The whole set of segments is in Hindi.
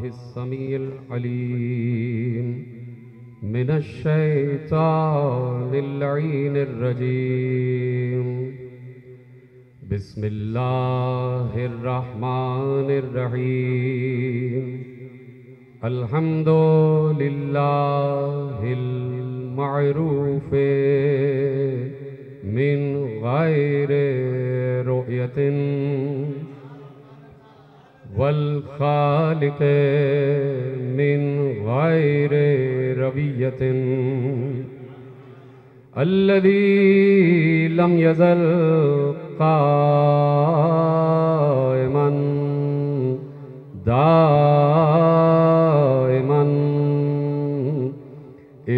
बिस्मिल्लाहिस्समीइल अलीम मिनश्शैतानिर लईनिर रजीम। बिस्मिल्लाहिर रहमानिर रहीम। अल्हम्दुलिल्लाहिल मअरूफ़े मिन गैरि रुयतिन वल खालिक़े मिन गैरि रवियतिन अल्लज़ी लम यज़ल क़ाइमन दाइमन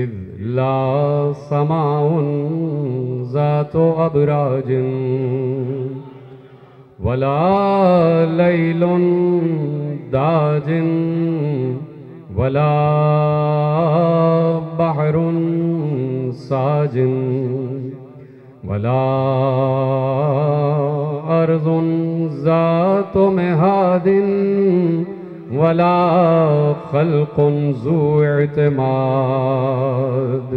इज़ ला समाउन ज़ातो अबराजिन वला लैलुन दाजिन वला बहरुन साजिन वला अर्ज़ुन ज़ातो मिहादिन वला खल्क़ुन ज़ू इत्माद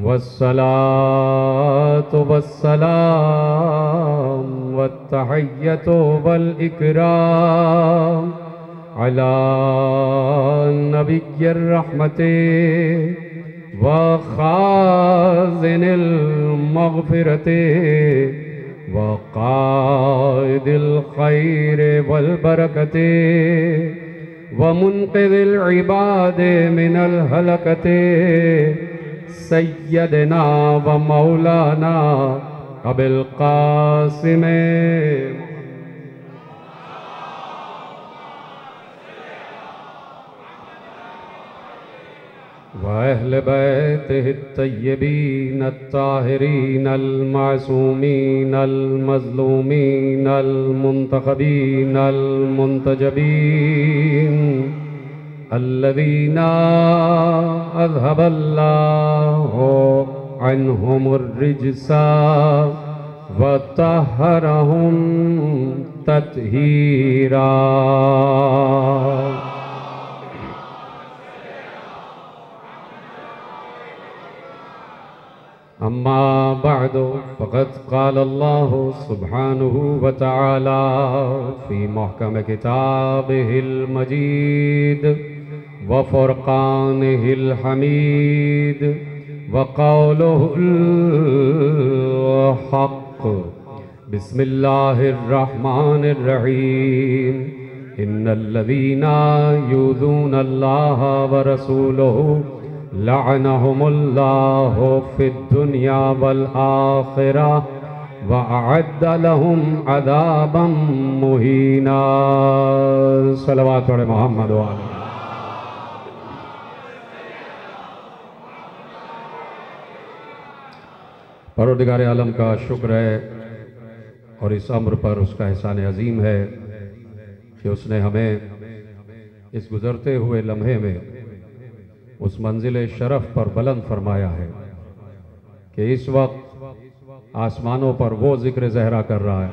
वस्सलातु वस्सलाम वत्तहिय्यतु वल इकराम अला नबिय्यिर रहमति व खाज़िनिल मग़फ़िरति व क़ाइदिल खैरि वल बरकति व मुन्क़िज़िल इबादि मिनल हलकति सय्यदना व मौलाना अबिल क़ासिम व अहले बैतिहि अत्तय्यबीन अत्ताहिरीन अल-मासूमीन अल-मज़लूमीन अल-मुंतखबीन अल-मुंतजबीन अल्लज़ीना अज़हबल्लाहु अन्हुमुर रिज्सा व तहहरहुम तत्हीरा। अम्मा बअदु फ़क़द क़ाल अल्लाहु सुब्हानहु व तआला फ़ी मुहकम किताबिहिल मजीद व फ़ुरक़ानिहिल हमीद व क़ौलुहुल हक़्क़। बिस्मिल्लाहिर रहमानिर रहीम। इन्नल्लज़ीना युज़ूनल्लाह व रसूलहु लअनहुमुल्लाहु फ़िद्दुनिया वल आख़िरह व अअद्द लहुम अज़ाबम मुहीना। सलवात पढ़े मोहम्मद व आले। परवरदिगार आलम का शुक्र है और इस अम्र पर उसका एहसान अजीम है कि उसने हमें इस गुजरते हुए लम्हे में उस मंजिल शरफ पर बुलंद फरमाया है कि इस वक्त आसमानों पर वो जिक्र ज़हरा कर रहा है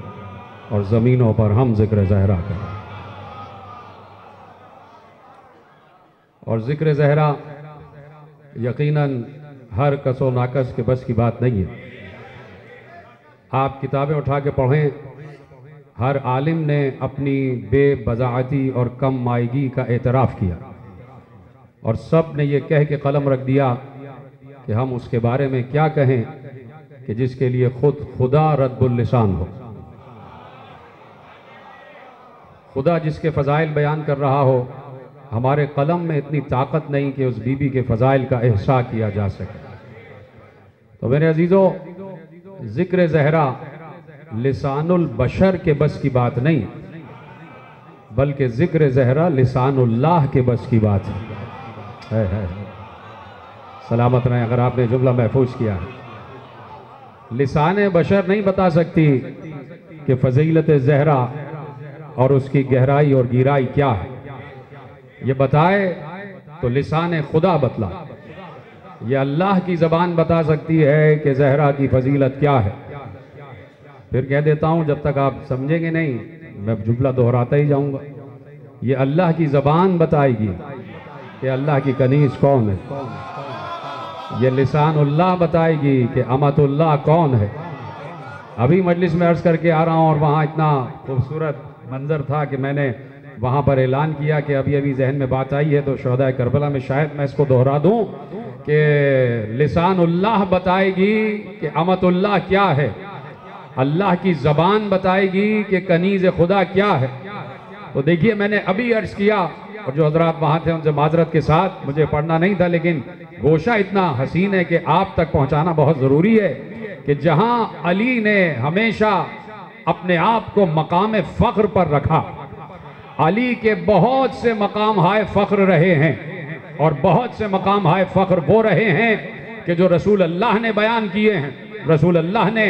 और ज़मीनों पर हम जिक्र ज़हरा कर रहे हैं। और जिक्र ज़हरा यकीनन हर कसो नाकस के बस की बात नहीं है। आप किताबें उठा के पढ़ें, हर आलिम ने अपनी बेबज़ाअती और कम मायगी का एतराफ़ किया और सब ने ये कह के कलम रख दिया कि हम उसके बारे में क्या कहें कि जिसके लिए खुद खुदा रद्बुल लिसान हो। खुदा जिसके फ़ज़ाइल बयान कर रहा हो, हमारे कलम में इतनी ताकत नहीं कि उस बीबी के फ़ज़ाइल का एहसा किया जा सके। तो मेरे अजीज़ों, ज़िक्र ज़हरा लिसानुल बशर के बस की बात नहीं, बल्कि ज़िक्र ज़हरा लिसानुल्लाह के बस की बात है। सलामत रहें अगर आपने जुमला महफूज किया है। लिसान बशर नहीं बता सकती कि फजीलत ज़हरा और उसकी गहराई और गिराई क्या है। ये बताए तो लिसान खुदा बतला। ये अल्लाह की ज़बान बता सकती है कि ज़हरा की फजीलत क्या है। फिर कह देता हूँ, जब तक आप समझेंगे नहीं मैं जुमला दोहराता ही जाऊँगा। ये अल्लाह की ज़बान बताएगी कि अल्लाह की कनीज़ कौन है। ये लिसानुल्लाह बताएगी कि अमतुल्लाह कौन है। अभी मजलिस में अर्ज़ करके आ रहा हूँ और वहाँ इतना खूबसूरत मंजर था कि मैंने वहाँ पर ऐलान किया कि अभी अभी जहन में बात आई है, तो शहदा करबला में शायद मैं इसको दोहरा दूँ कि लिसानुल्लाह बताएगी कि अमतुल्लाह क्या है, अल्लाह की ज़बान बताएगी कि कनीज़ खुदा क्या है। तो देखिए, मैंने अभी अर्ज़ किया और जो हजरात वहाँ थे उनसे माजरत के साथ, मुझे पढ़ना नहीं था, लेकिन गोशा इतना हसीन है कि आप तक पहुँचाना बहुत ज़रूरी है कि जहाँ अली ने हमेशा अपने आप को मकाम फ़ख्र पर रखा, अली के बहुत से मकाम हाय फ़ख्र रहे हैं और बहुत से मकाम हाय फ़ख्र वो रहे हैं कि जो रसूल अल्लाह ने बयान किए हैं। रसूल अल्लाह ने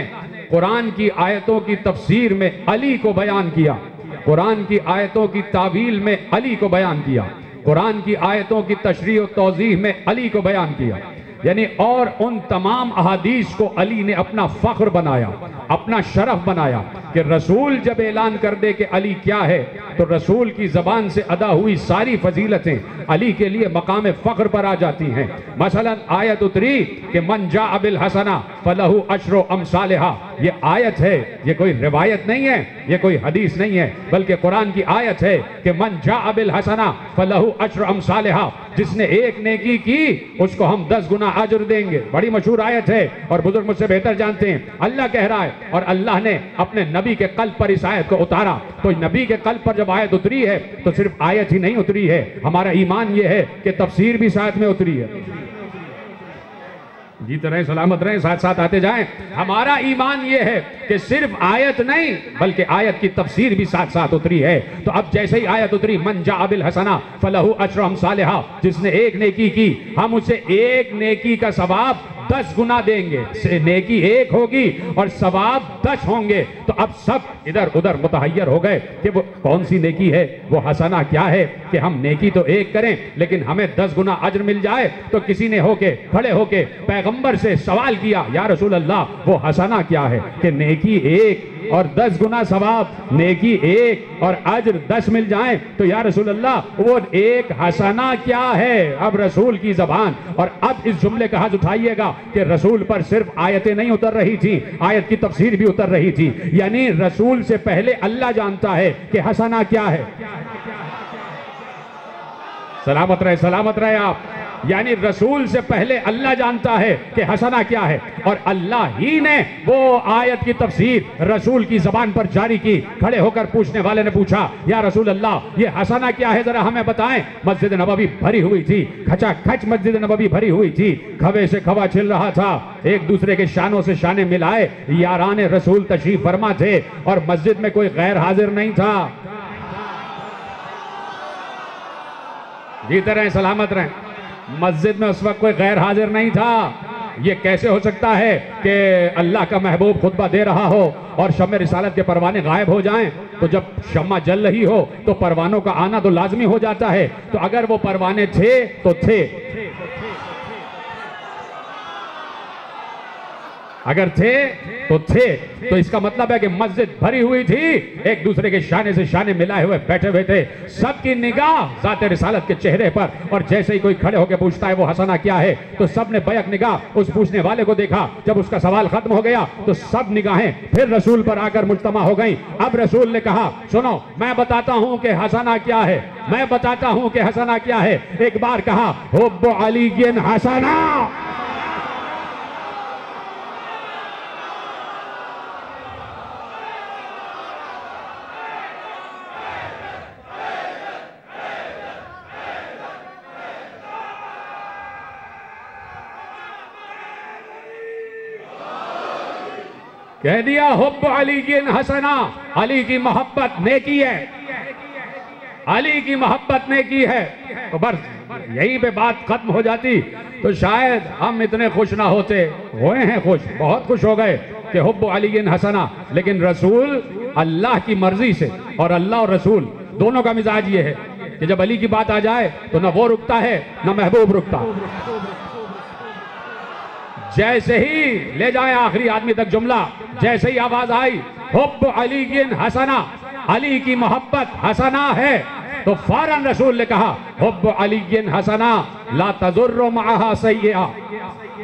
कुरान की आयतों की तफसीर में अली को बयान किया, कुरान की आयतों की तावील में अली को बयान किया, कुरान की आयतों की तशरीह और तौज़ीह में अली को बयान किया। यानी और उन तमाम अहादीस को अली ने अपना फ़ख्र बनाया, अपना शरफ बनाया कि रसूल जब ऐलान कर दे कि अली क्या है, तो रसूल की ज़बान से अदा हुई सारी फजीलतें अली के लिए मकाम फ़ख्र पर आ जाती हैं। मसलन आयत उतरी कि मन जा बिल हसना फलहु अशरो अमसालिहा। ये आयत है, ये कोई रिवायत नहीं है, ये कोई हदीस नहीं है, बल्कि कुरान की आयत है कि मन जा बिल हसना फलहु अशरो अमसालिहा। जिसने एक नेकी की उसको हम 10 गुना अजर देंगे। बड़ी मशहूर आयत है और बुजुर्ग मुझसे बेहतर जानते हैं। अल्लाह कह रहा है और अल्लाह ने अपने नबी के कल्ब पर इस आयत को उतारा। तो नबी के कल्ब पर जब आयत उतरी है तो सिर्फ आयत ही नहीं उतरी है, हमारा ईमान ये है कि तफसीर भी साथ में उतरी है। जीते रहे, सलामत रहे, साथ साथ आते जाएं। हमारा ईमान ये है कि सिर्फ आयत नहीं बल्कि आयत की तफसीर भी साथ साथ उतरी है। तो अब जैसे ही आयत उतरी मन जा बिल हसना फलहु अशरु अमसालिहा, जिसने एक नेकी की हम उसे एक नेकी का सवाब 10 गुना देंगे। नेकी एक होगी और सवाब 10 होंगे। तो अब सब इधर उधर मुतहय्यर हो गए कि वो कौन सी नेकी है, वो हसना क्या है कि हम नेकी तो एक करें लेकिन हमें 10 गुना अज्र मिल जाए। तो किसी ने होके खड़े होके पैगंबर से सवाल किया, या रसूल अल्लाह वो हसना क्या है कि नेकी एक और 10 गुना सवाब, नेकी एक और अज्र 10 मिल जाएं। तो या रसूल अल्लाह वो एक हसना क्या है। अब रसूल की जबान, और अब इस जुमले का हज उठाइएगा कि रसूल पर सिर्फ आयतें नहीं उतर रही थी, आयत की तफसीर भी उतर रही थी। यानी रसूल से पहले अल्लाह जानता है कि हसना क्या है। सलामत रहे आप। यानी रसूल से पहले अल्लाह जानता है कि हसना क्या है और अल्लाह ही ने वो आयत की तफसीर रसूल की जबान पर जारी की। खड़े होकर पूछने वाले ने पूछा, या रसूल अल्लाह ये हसना क्या है, जरा हमें बताएं। मस्जिद नबवी भरी हुई थी, खचाखच मस्जिद नबवी भरी हुई थी, खवे से खवा छिल रहा था, एक दूसरे के शानों से शाने मिलाए यारान रसूल तशरीफ फरमा थे और मस्जिद में कोई गैर हाजिर नहीं था। जीते रहे, सलामत रहे। मस्जिद में उस वक्त कोई गैर हाजिर नहीं था। ये कैसे हो सकता है कि अल्लाह का महबूब खुतबा दे रहा हो और शम्मे रिसालत के परवाने गायब हो जाएं। तो जब शम्मा जल रही हो तो परवानों का आना तो लाजमी हो जाता है। तो अगर वो परवाने थे तो थे, अगर थे तो थे, तो इसका मतलब है कि मस्जिद भरी हुई थी, एक दूसरे के शाने से शाने मिलाए हुए बैठे हुए थे, सबकी निगाह ज़ाते रिसालत के चेहरे पर। और जैसे ही कोई खड़े होकर पूछता है वो हसना क्या है, तो सब ने बैक निगाह उस पूछने वाले को देखा। जब उसका सवाल खत्म हो गया तो सब निगाहें फिर रसूल पर आकर मुज्तमा हो गई। अब रसूल ने कहा, सुनो मैं बताता हूं कि हसना क्या है, मैं बताता हूं कि हसना क्या है। एक बार कहा, हुब्बु अलीय्यिन हसना। कह दिया हुब्ब अलीय्यिन हसना, अली की मोहब्बत नेकी है, अली की मोहब्बत नेकी है। तो बस यहीं पे बात खत्म हो जाती तो शायद हम इतने खुश ना होते। हुए हैं खुश, बहुत खुश हो गए कि हुब्ब अलीय्यिन हसना। लेकिन रसूल अल्लाह की मर्जी से, और अल्लाह और रसूल दोनों का मिजाज ये है कि जब अली की बात आ जाए तो ना वो रुकता है ना महबूब रुकता। जैसे ही ले जाए आखिरी आदमी तक जुमला, जैसे ही आवाज आई हुब्ब अलीय्यिन हसना, अली की मोहब्बत हसना है, तो फौरन रसूल ने कहा हुब्बु अलीय्यिन हसना ला तज़ुर्रु मअहा सय्यआ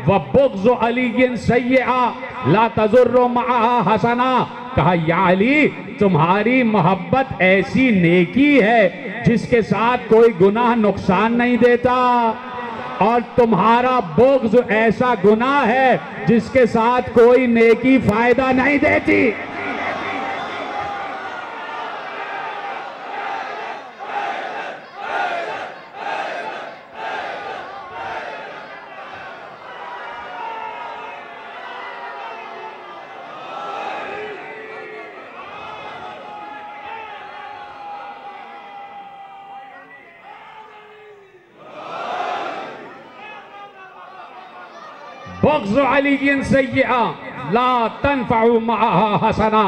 व बुग़्ज़ु अलीय्यिन सय्यआ ला तज़ुर्रु मअहा हसना। कहा या अली, तुम्हारी मोहब्बत ऐसी नेकी है जिसके साथ कोई गुनाह नुकसान नहीं देता, और तुम्हारा बुग़्ज़ ऐसा गुनाह है जिसके साथ कोई नेकी फायदा नहीं देती। बुग़्ज़ अलीय्यिन सय्यआ ला तनफ़उ मअहा हसना।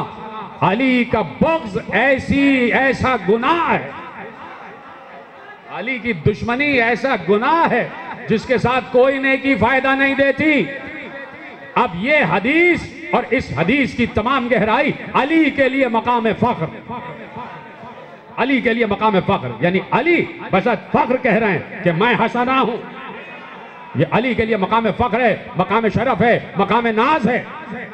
अली का बुग़्ज़ ऐसा गुनाह है, अली की दुश्मनी ऐसा गुनाह है जिसके साथ कोई नेकी फायदा नहीं देती। अब ये हदीस और इस हदीस की तमाम गहराई अली के लिए मकाम फ़ख्र, अली के लिए मकाम फ़ख्र, यानी अली बस फ़ख्र कह रहे हैं कि मैं हसना हूं। ये अली के लिए मकाम फ़ख्र है, मकाम शरफ है, मकाम नाज है।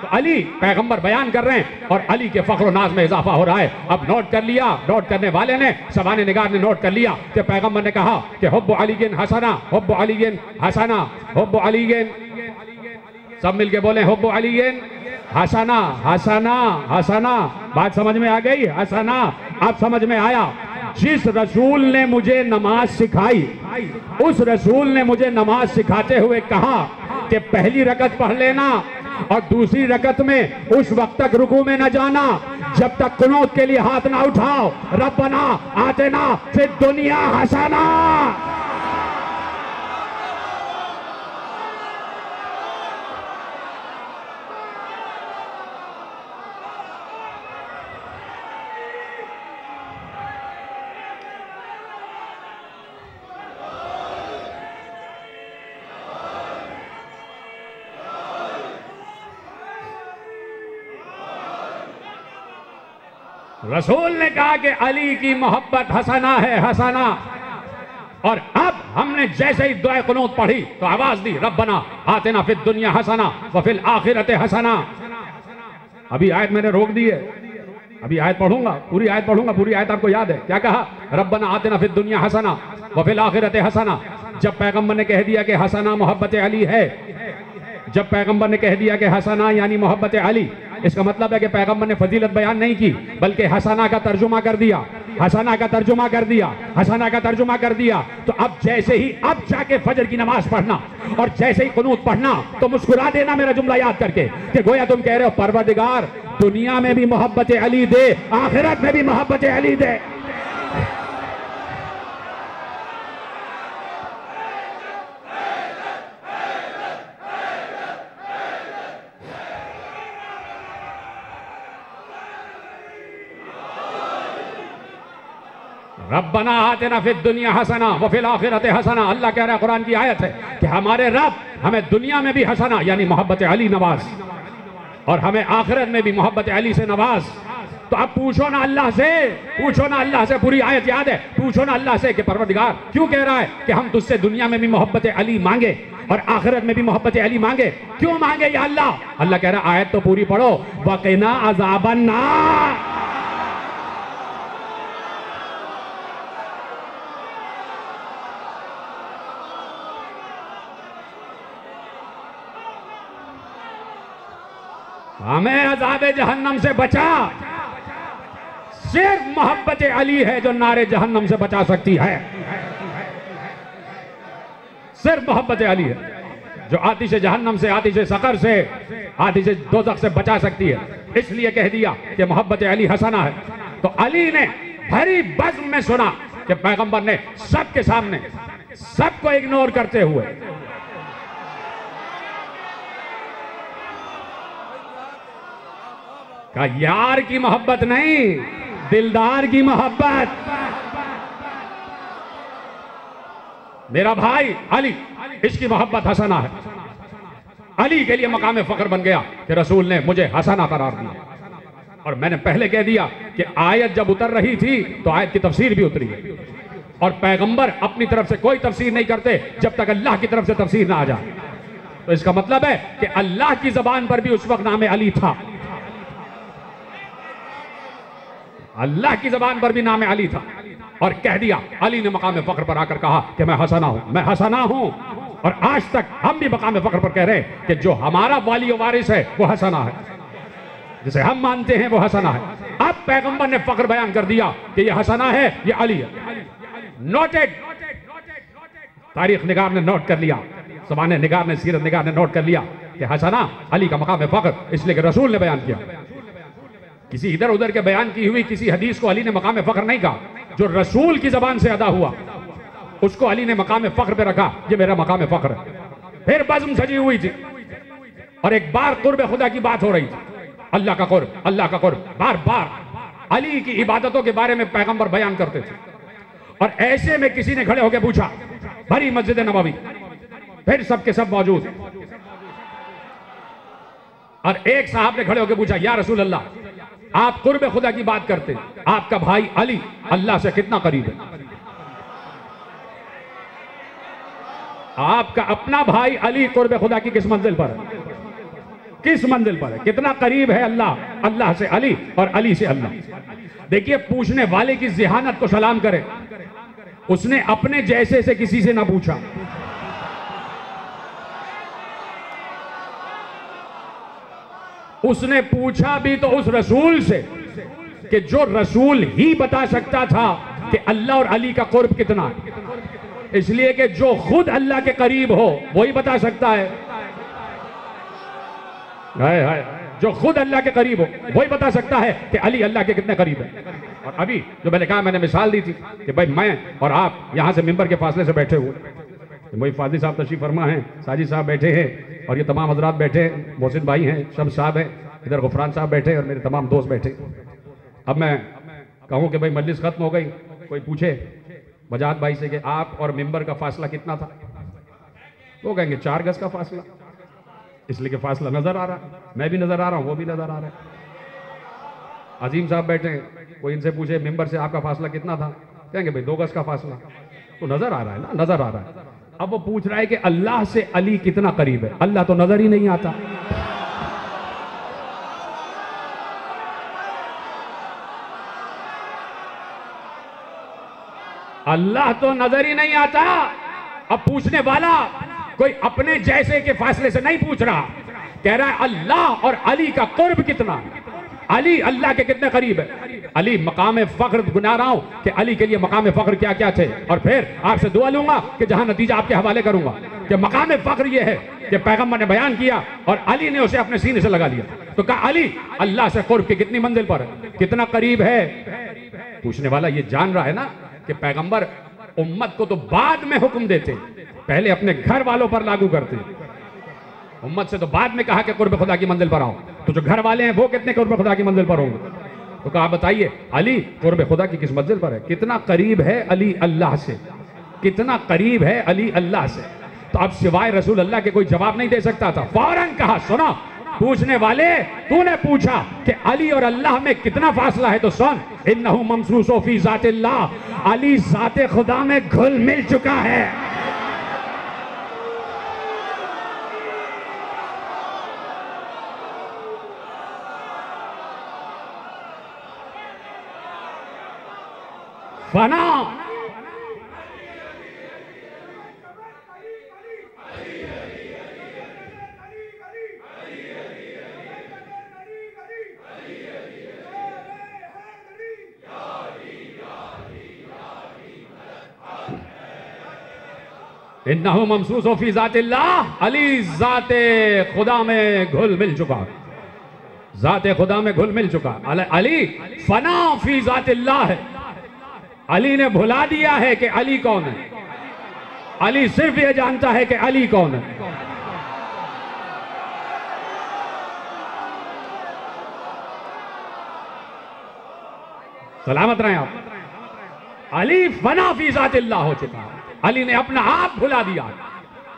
तो अली पैगंबर बयान कर रहे हैं और अली के फ़ख्र नाज में इजाफा हो रहा है। अब नोट कर लिया, नोट करने वाले ने, सवाने निगार ने नोट कर लिया कि पैगंबर ने कहा कि हुब्बु अलीय्यिन हसना, हुब्बु अलीय्यिन हसना, हुब्बु अलीय्यिन, सब मिलके बोले हुब्बु अलीय्यिन हसना, हसना, हसना। बात समझ में आ गई? हसना। अब समझ में आया। जिस रसूल ने मुझे नमाज सिखाई, उस रसूल ने मुझे नमाज सिखाते हुए कहा कि पहली रकत पढ़ लेना और दूसरी रकत में उस वक्त तक रुकू में न जाना जब तक कुनूत के लिए हाथ ना उठाओ। रब्बना आतिना फिद दुनिया हसना। रसूल ने कहा कि अली की मोहब्बत हसना है, हसना। और अब हमने जैसे ही दुआ कुनूत पढ़ी तो आवाज दी रब्बना आतिना फिद दुनिया हसना व फिल आखिरत हसना। अभी आयत मैंने रोक दी है, अभी आयत पढ़ूंगा, पूरी आयत पढ़ूंगा। पूरी आयत आपको याद है क्या कहा? रब्बना आतिना फिद दुनिया हसना व फिल आखिरत हसना। जब पैगंबर ने कह दिया कि हसना मोहब्बत अली है, जब पैगंबर ने कह दिया कि हसना यानी मोहब्बत अली, इसका मतलब है कि पैगंबर ने फजीलत बयान नहीं की बल्कि हसना का तर्जुमा कर दिया, हसना का तर्जुमा कर दिया, हसना का तर्जुमा कर दिया। तो अब जैसे ही अब जाके फजर की नमाज पढ़ना और जैसे ही कुनूत पढ़ना तो मुस्कुरा देना मेरा जुमला याद करके कि गोया तुम कह रहे हो परवरदिगार दुनिया में भी मोहब्बत अली दे, आखिरत में भी मोहब्बत अली दे। रब्बना आतिना फिद दुनिया हसना व फिल आखिरत हसना। अल्लाह कह रहा है, कुरान की आयत है कि हमारे रब हमें दुनिया में भी हसना यानी मोहब्बत अली नवाज और हमें आखिरत में भी मोहब्बत अली से नवाज। तो अब पूछो ना अल्लाह से, पूछो ना अल्लाह से, पूरी आयत याद है, पूछो ना अल्लाह से कि परवरदिगार क्यों कह रहा है कि हम तुझसे दुनिया में भी मोहब्बत अली मांगे और आखिरत में भी मोहब्बत अली मांगे? क्यों मांगे या अल्लाह? अल्लाह कह रहा है आयत तो पूरी पढ़ो, वक़िना अज़ाबन नार। हमें अज़ाबे जहन्नम से बचा। सिर्फ मोहब्बत अली है जो नारे जहन्नम से बचा सकती है। सिर्फ मोहब्बत अली है जो आतिश जहन्नम से, आतिश सकर से, आतिश दोज़ख से बचा सकती है। इसलिए कह दिया कि मोहब्बत अली हसना है। तो अली ने भरी बज़्म में सुना कि पैगंबर ने सबके सामने सबको इग्नोर करते हुए कहा यार की मोहब्बत नहीं, दिलदार की मोहब्बत। मेरा भाई अली, इसकी मोहब्बत हसना है। अली के लिए मकाम फख्र बन गया कि रसूल ने मुझे हसना करार दिया। और मैंने पहले कह दिया कि आयत जब उतर रही थी तो आयत की तफसीर भी उतरी है, और पैगंबर अपनी तरफ से कोई तफसीर नहीं करते जब तक अल्लाह की तरफ से तफसीर ना आ जाए। तो इसका मतलब है कि अल्लाह की जबान पर भी उस वक्त नाम अली था, अल्लाह की जबान पर भी नाम अली था, और कह दिया। अली ने मकाम फख्र पर आकर कहा कि मैं हसना हूं, मैं हसना हूं। और आज तक हम भी मकाम फख्र पर कह रहे हैं कि जो हमारा वाली वारिस है वो हसना है, जिसे हम मानते हैं वो हसना है। अब पैगंबर ने फख्र बयान कर दिया कि ये हसना है, ये अली है। नोटेड, तारीख निगार ने नोट कर लिया, ज़माने निगार ने, सीरत निगार ने नोट कर लिया कि हसना अली का मकाम फख्र, इसलिए कि रसूल ने बयान किया। किसी इधर उधर के बयान की हुई किसी हदीस को अली ने मकाम फख्र नहीं कहा, जो रसूल की जबान से अदा हुआ उसको अली ने मकाम फख्र पे रखा, ये मेरा मकाम फख्र है। फिर बज़्म सजी हुई थी और एक बार कुर्ब खुदा की बात हो रही थी, अल्लाह का कुर्ब, अल्लाह का कुर्ब। बार बार अली की इबादतों के बारे में पैगंबर बयान करते थे। और ऐसे में किसी ने खड़े होकर पूछा, भरी मस्जिद नबवी, फिर सबके सब मौजूद, और एक साहब ने खड़े होकर पूछा, या रसूल अल्लाह, आप कुर्ब खुदा की बात करते, आपका भाई अली अल्लाह से कितना करीब है? आपका अपना भाई अली कुर्ब खुदा की किस मंजिल पर है, किस मंजिल पर है, कितना करीब है अल्लाह, अल्लाह से अली और अली से अल्लाह? देखिए, पूछने वाले की ज़हानत को सलाम करे, उसने अपने जैसे से किसी से ना पूछा, उसने पूछा भी तो उस रसूल से कि जो रसूल ही बता सकता था कि अल्लाह और अली का कुर्ब कितना है, इसलिए कि जो खुद अल्लाह के करीब हो वही बता सकता है। हाय हाय, जो खुद अल्लाह के करीब हो वही बता सकता है कि अली अल्लाह के कितने करीब है। और अभी जो मैंने कहा, मैंने मिसाल दी थी कि भाई मैं और आप यहां से मिंबर के फासले से बैठे हुए, वही फाजी साहब तशरीफ फरमा हैं, साजिद साहब बैठे हैं, और ये तमाम हजरात बैठे हैं, मोहसिन भाई हैं, शम्स साहब हैं, इधर गुफरान साहब बैठे और मेरे तमाम दोस्त बैठे। अब मैं कहूँ कि भाई मजलिस खत्म हो गई, कोई पूछे बजात भाई से कि आप और मिंबर का फासला कितना था, वो कहेंगे 4 गज का फासला, इसलिए कि फासला नजर आ रहा है, मैं भी नजर आ रहा हूँ, वो भी नजर आ रहा है। अजीम साहब बैठे हैं, कोई इनसे पूछे मिंबर से आपका फासला कितना था, कहेंगे भाई 2 गज का फासला, तो नजर आ रहा है ना, नजर आ रहा है। अब वो पूछ रहा है कि अल्लाह से अली कितना करीब है, अल्लाह तो नजर ही नहीं आता। अल्लाह तो नजर ही नहीं आता। अब पूछने वाला कोई अपने जैसे के फासले से नहीं पूछ रहा, कह रहा है अल्लाह और अली का कुर्ब कितना, अली अल्लाह के कितने करीब है। अली मकाम फख्र गुना रहा हूं कि अली के लिए मकाम फख्र क्या क्या थे, और फिर आपसे दुआ लूंगा कि जहां नतीजा आपके हवाले करूंगा कि मकाम फख्र ये है कि पैगंबर ने बयान किया और अली ने उसे अपने सीने से लगा लिया। तो कहा अली अल्लाह से कुर्ब की कितनी मंजिल पर है, कितना करीब है। पूछने वाला ये जान रहा है ना कि पैगंबर उम्मत को तो बाद में हुक्म देते, पहले अपने घर वालों पर लागू करते, उम्मत से तो बाद में कहा कि कुर्ब खुदा की मंजिल पर आओ। तो जो घर वाले हैं वो कितने कुर्ब खुदा की मंजिल पर होंगे? तो कहा बताइए अली कुर्ब खुदा की किस मंजिल पर है, कितना करीब है अली अल्लाह से, कितना करीब है अली अल्लाह से। तो अब सिवाय रसूल अल्लाह के कोई जवाब नहीं दे सकता था। फौरन कहा सुनो, पूछने वाले तूने पूछा कि अली और अल्लाह में कितना फासला है, तो सुन, इन्नहु ममसूसो फी ज़ातिल्लाह, अली ज़ाते खुदा में घुल मिल चुका है। फना इन्नहु ममसूसो फी ज़ातिल्लाह, अली ज़ाते खुदा में घुल मिल चुका, ज़ाते खुदा में घुल मिल चुका। अली फना फी ज़ातिल्लाह है, अली ने भुला दिया है कि अली कौन है, अली सिर्फ ये जानता है कि अली कौन है। सलामत रहें आप। अली फना फी ज़ातिल्लाह हो चुका है, अली ने अपना आप भुला दिया,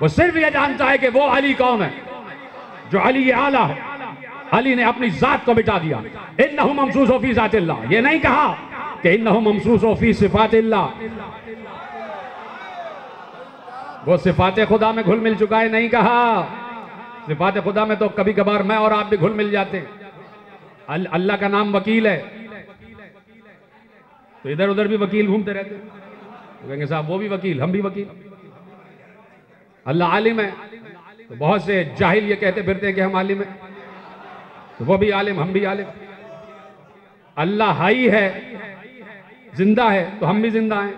वो सिर्फ ये जानता है कि वो अली कौन है, जो अली आला है। अली ने अपनी जात को मिटा दिया। इन्नहु ममसूस फी ज़ातिल्लाह, ये नहीं कहा कि इन्नहु ममसूस फी सिफातिल्लाह, वो सिफात खुदा में घुल मिल चुका है, नहीं कहा। सिफात खुदा में तो कभी कभार मैं और आप भी घुल मिल जाते हैं। अल्लाह का नाम वकील है तो इधर उधर भी वकील घूमते रहते हैं, तो कहेंगे साहब वो भी वकील, हम भी वकील। अल्लाह आलिम है तो बहुत से जाहिल ये कहते फिरते हैं कि हम आलिम हैं, तो वो भी आलिम, हम भी आलिम। अल्लाह हाई है, जिंदा है, तो हम भी जिंदा हैं।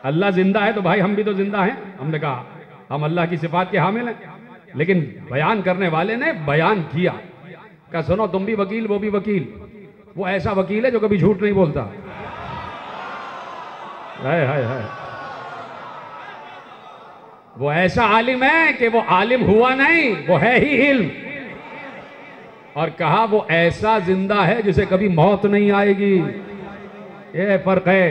अल्लाह जिंदा है तो भाई हम भी तो जिंदा हैं। हमने कहा हम अल्लाह की सिफात के हामिल हैं, लेकिन बयान करने वाले ने बयान किया, कहा सुनो तुम भी वकील, वो भी वकील। वो ऐसा वकील है जो कभी झूठ नहीं बोलता। हाय हाय हाय, वो ऐसा आलिम है कि वो आलिम हुआ नहीं, वो है ही इल्म। और कहा वो ऐसा जिंदा है जिसे कभी मौत नहीं आएगी, ये फर्क है।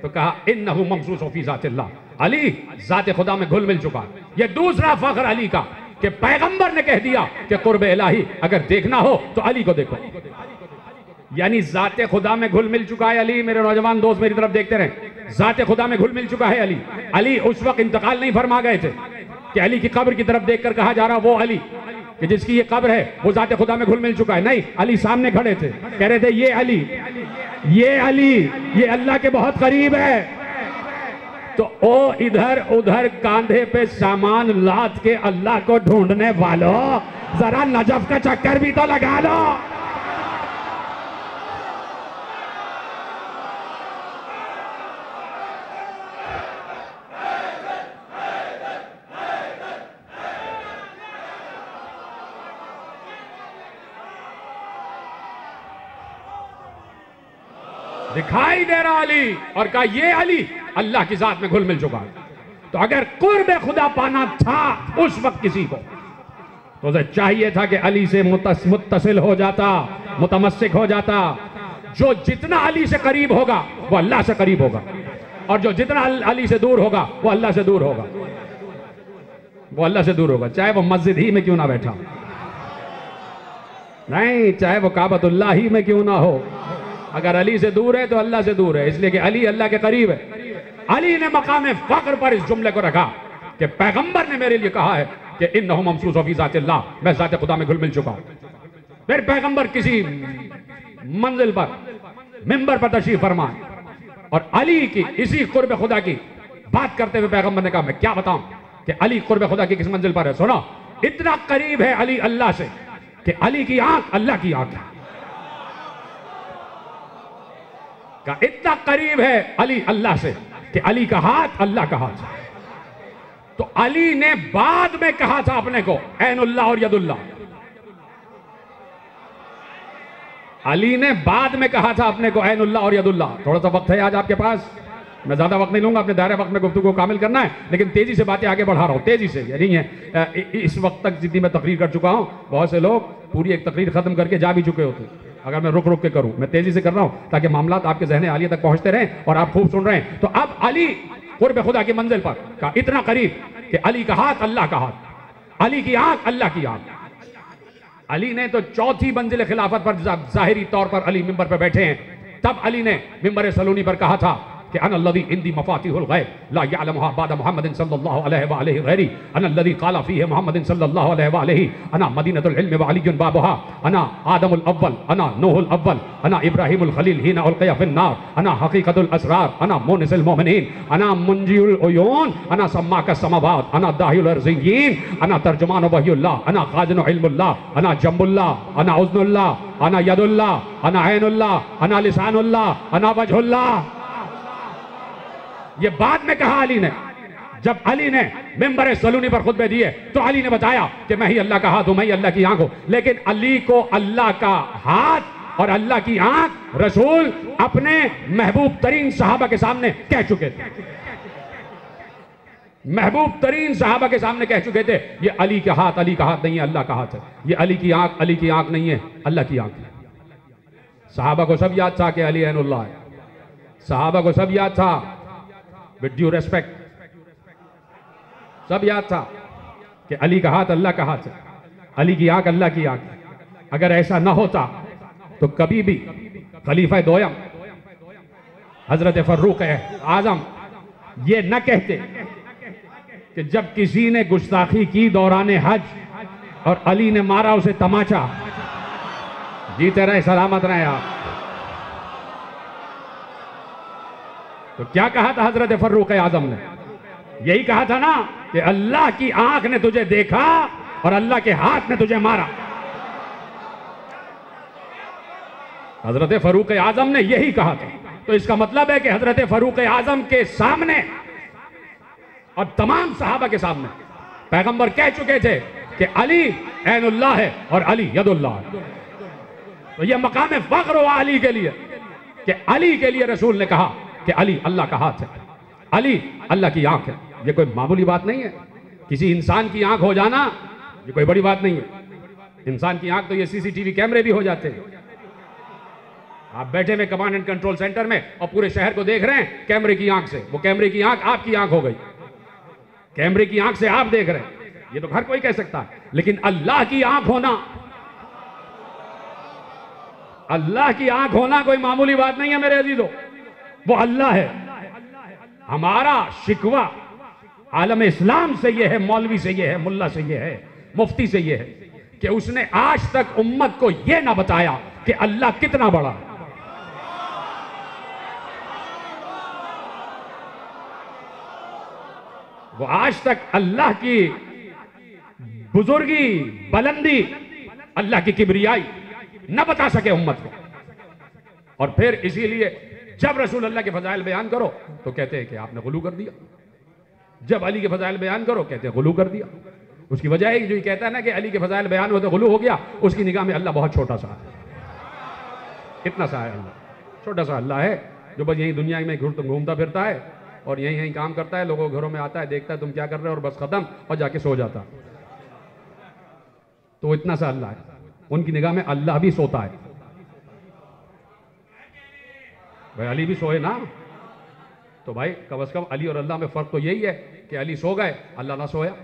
तो कहा इन्नहु ममसूस फी ज़ातिल्लाह, अली जाते खुदा में घुल मिल चुका। ये दूसरा फख्र अली का कि पैगंबर ने कह दिया कि कुर्ब इलाही अगर देखना हो तो अली को देखो, यानी जाते खुदा में घुल मिल चुका है अली। मेरे नौजवान दोस्त मेरी तरफ देखते रहे, जाते खुदा में घुल मिल चुका है अली। अली उस वक्त इंतकाल नहीं फरमा गए थे कि अली की कब्र की तरफ देखकर कहा जा रहा वो अली कि जिसकी ये कब्र है वो जाते खुदा में घुल मिल चुका है। नहीं, अली सामने खड़े थे, कह रहे थे ये अली, ये अली, ये अल्लाह के बहुत करीब है। तो ओ इधर उधर कांधे पे सामान लाद के अल्लाह को ढूंढने वालों, जरा नजफ का चक्कर भी तो लगा लो। दिखाई दे रहा अली, और कहा ये अली अल्लाह की जात में घुल मिल चुका है। तो अगर कुर्ब खुदा पाना था उस वक्त किसी को, तो उसे चाहिए था कि अली से मुत्तसिल हो जाता, मुतमस्सिक हो जाता। जो जितना अली से करीब होगा वो अल्लाह से करीब होगा, और जो जितना अली से दूर होगा वो अल्लाह से दूर होगा, वो अल्लाह से दूर होगा, चाहे वो मस्जिद ही में क्यों ना बैठा, नहीं चाहे वो काबतुल्लाह ही में क्यों ना हो। अगर अली से दूर है तो अल्लाह से दूर है, इसलिए कि अली अल्लाह के करीब है। अली ने मकाम फख्र पर इस जुमले को रखा कि पैगंबर ने मेरे लिए कहा है कि इन्नहु ममसूस फी ज़ातिल्लाह, मैं ज़ाते खुदा में घुल मिल चुका हूं। फिर पैगंबर किसी मंजिल पर मिंबर पर तशरीफ फरमाए और अली की इसी कुर्ब खुदा की बात करते हुए पैगंबर ने कहा मैं क्या बताऊं कि अली कुर्ब खुदा की किस मंजिल पर है। सुनो, इतना करीब है अली अल्लाह से कि अली की आंख अल्लाह की आंख है, का इतना करीब है अली अल्लाह से कि अली का हाथ अल्लाह का हाथ है। तो अली ने बाद में कहा था अपने को ऐनुल्लाह और यदुल्लाह, अली ने बाद में कहा था अपने को ऐनुल्लाह और यदुल्लाह। थोड़ा सा वक्त है आज आपके पास, मैं ज्यादा वक्त नहीं लूंगा, अपने दायरे वक्त में गुफ्तगू को कामिल करना है, लेकिन तेजी से बातें आगे बढ़ा रहा हूं, तेजी से। नहीं है इस वक्त तक जितनी मैं तकरीर कर चुका हूं, बहुत से लोग पूरी एक तकरीर खत्म करके जा भी चुके होते। अगर मैं रुक रुक के करूं, मैं तेजी से कर रहा हूं ताकि मामलात आपके ज़हन आलिया तक पहुंचते रहें और आप खूब सुन रहे हैं। तो अब अली कुर्ब खुदा की मंजिल पर का इतना करीब कि अली का हाथ अल्लाह का हाथ, अली की आंख अल्लाह की आंख। अली ने तो चौथी मंजिल खिलाफत पर जाहिरी तौर पर अली मिंबर पर बैठे हैं, तब अली ने मिंबर सलूनी पर कहा था कि अनल्लज़ी इंदी मफातिहुल गैब ला यअलमुहा बाद मुहम्मदिन सल्लल्लाहु अलैहि व आलिहि गैरी अनल्लज़ी क़ाला फ़ीहि मुहम्मदिन सल्लल्लाहु अलैहि व आलिहि अना मदीनतुल इल्म व अलीयुन बाबुहा अना आदमुल अव्वल अना नूहुल अव्वल अना इब्राहीमुल खलील हिना उल्क़िया फ़िन्नार अना हक़ीक़तुल असरार अना मुनिसुल मोमिनीन अना मुंजियुल उयून अना सम्माक समावात अना दाहियुल अर्ज़िय्यीन अना तर्जुमान वहयुल्लाह अना ख़ाज़िनु इल्मुल्लाह अना जम्बुल्लाह अना उज़्नुल्लाह अना यदुल्लाह अना ऐनुल्लाह अना लिसानुल्लाह अना वजहुल्लाह। ये बाद में कहा अली ने, जब अली ने मिंबर सलूनी पर खुतबे दिए तो अली ने बताया कि मैं ही अल्लाह का हाथ हूं, मैं ही अल्लाह की आंख हूं। लेकिन अली को अल्लाह का हाथ और अल्लाह की आंख रसूल अपने महबूब तरीन सहाबा के सामने कह चुके थे, महबूब तरीन सहाबा के सामने कह चुके थे ये अली का हाथ नहीं है, अल्लाह का हाथ है। ये अली की आंख नहीं है, अल्लाह की आंख है। सहाबा को सब याद था कि अली ऐनुल्लाह है, सहाबा को सब याद था, विद ड्यू रेस्पेक्ट सब याद था कि अली का हाथ अल्लाह का हाथ है। अली की आंख अल्लाह की आंख। अगर ऐसा ना होता तो कभी भी खलीफा दोयम हजरत फर्रुख आजम ये न कहते कि जब किसी ने गुस्ताखी की दौरान हज और अली ने मारा उसे तमाचा, जीते रहे सलामत रहे आप। तो क्या कहा था हजरत फर्रुख आजम ने? यही कहा था ना कि अल्लाह की आंख ने तुझे देखा और अल्लाह के हाथ ने तुझे मारा। हजरत फर्रुख आजम ने यही कहा था। तो इसका मतलब है कि हजरत फर्रुख आजम के सामने और तमाम सहाबा के सामने पैगंबर कह चुके थे कि अली ऐनुल्लाह है और अली यदुल्लाह है। तो यह मकाम फख्र हुआ अली के लिए कि अली के लिए रसूल ने कहा कि अली अल्लाह का हाथ है, अली अल्लाह की आंख है। यह कोई मामूली बात नहीं है। किसी इंसान की आंख हो जाना ये कोई बड़ी बात नहीं है। इंसान की आंख तो ये सीसीटीवी कैमरे भी हो जाते हैं। आप बैठे में कमांड एंड कंट्रोल सेंटर में और पूरे शहर को देख रहे हैं कैमरे की आंख से। वो कैमरे की आंख आपकी आंख हो गई, कैमरे की आंख से आप देख रहे हैं। ये तो हर कोई कह सकता है, लेकिन अल्लाह की आंख होना, अल्लाह की आंख होना कोई मामूली बात नहीं है मेरे अजीजों। वो अल्लाह है। हमारा शिकवा आलम इस्लाम से ये है, मौलवी से ये है, मुल्ला से ये है, मुफ्ती से ये है कि उसने आज तक उम्मत को ये ना बताया कि अल्लाह कितना बड़ा है। वो आज तक अल्लाह की बुजुर्गी, बुलंदी, अल्लाह की किबरियाई न बता सके उम्मत को। और फिर इसीलिए जब रसूल अल्लाह के फजाइल बयान करो तो कहते हैं कि आपने गुलू कर दिया। जब अली के फजाइल बयान करो कहते हैं गुलू कर दिया। उसकी वजह है जो ये कहता है ना कि अली के फजाइल बयान हुए तो गुलू हो गया, उसकी निगाह में अल्लाह बहुत छोटा सा है। इतना सा है अल्लाह, छोटा सा अल्लाह है जो बस यही दुनिया में घूमता फिरता है और यहीं यहीं काम करता है, लोगों के घरों में आता है, देखता है तुम क्या कर रहे हो और बस खत्म, और जाके सो जाता। तो इतना सा अल्लाह है। उनकी निगाह में अल्लाह भी सोता है। भाई अली भी सोए ना, तो भाई कम से कम अली और अल्लाह में फर्क तो यही है कि अली सो गए, अल्लाह ना सोया।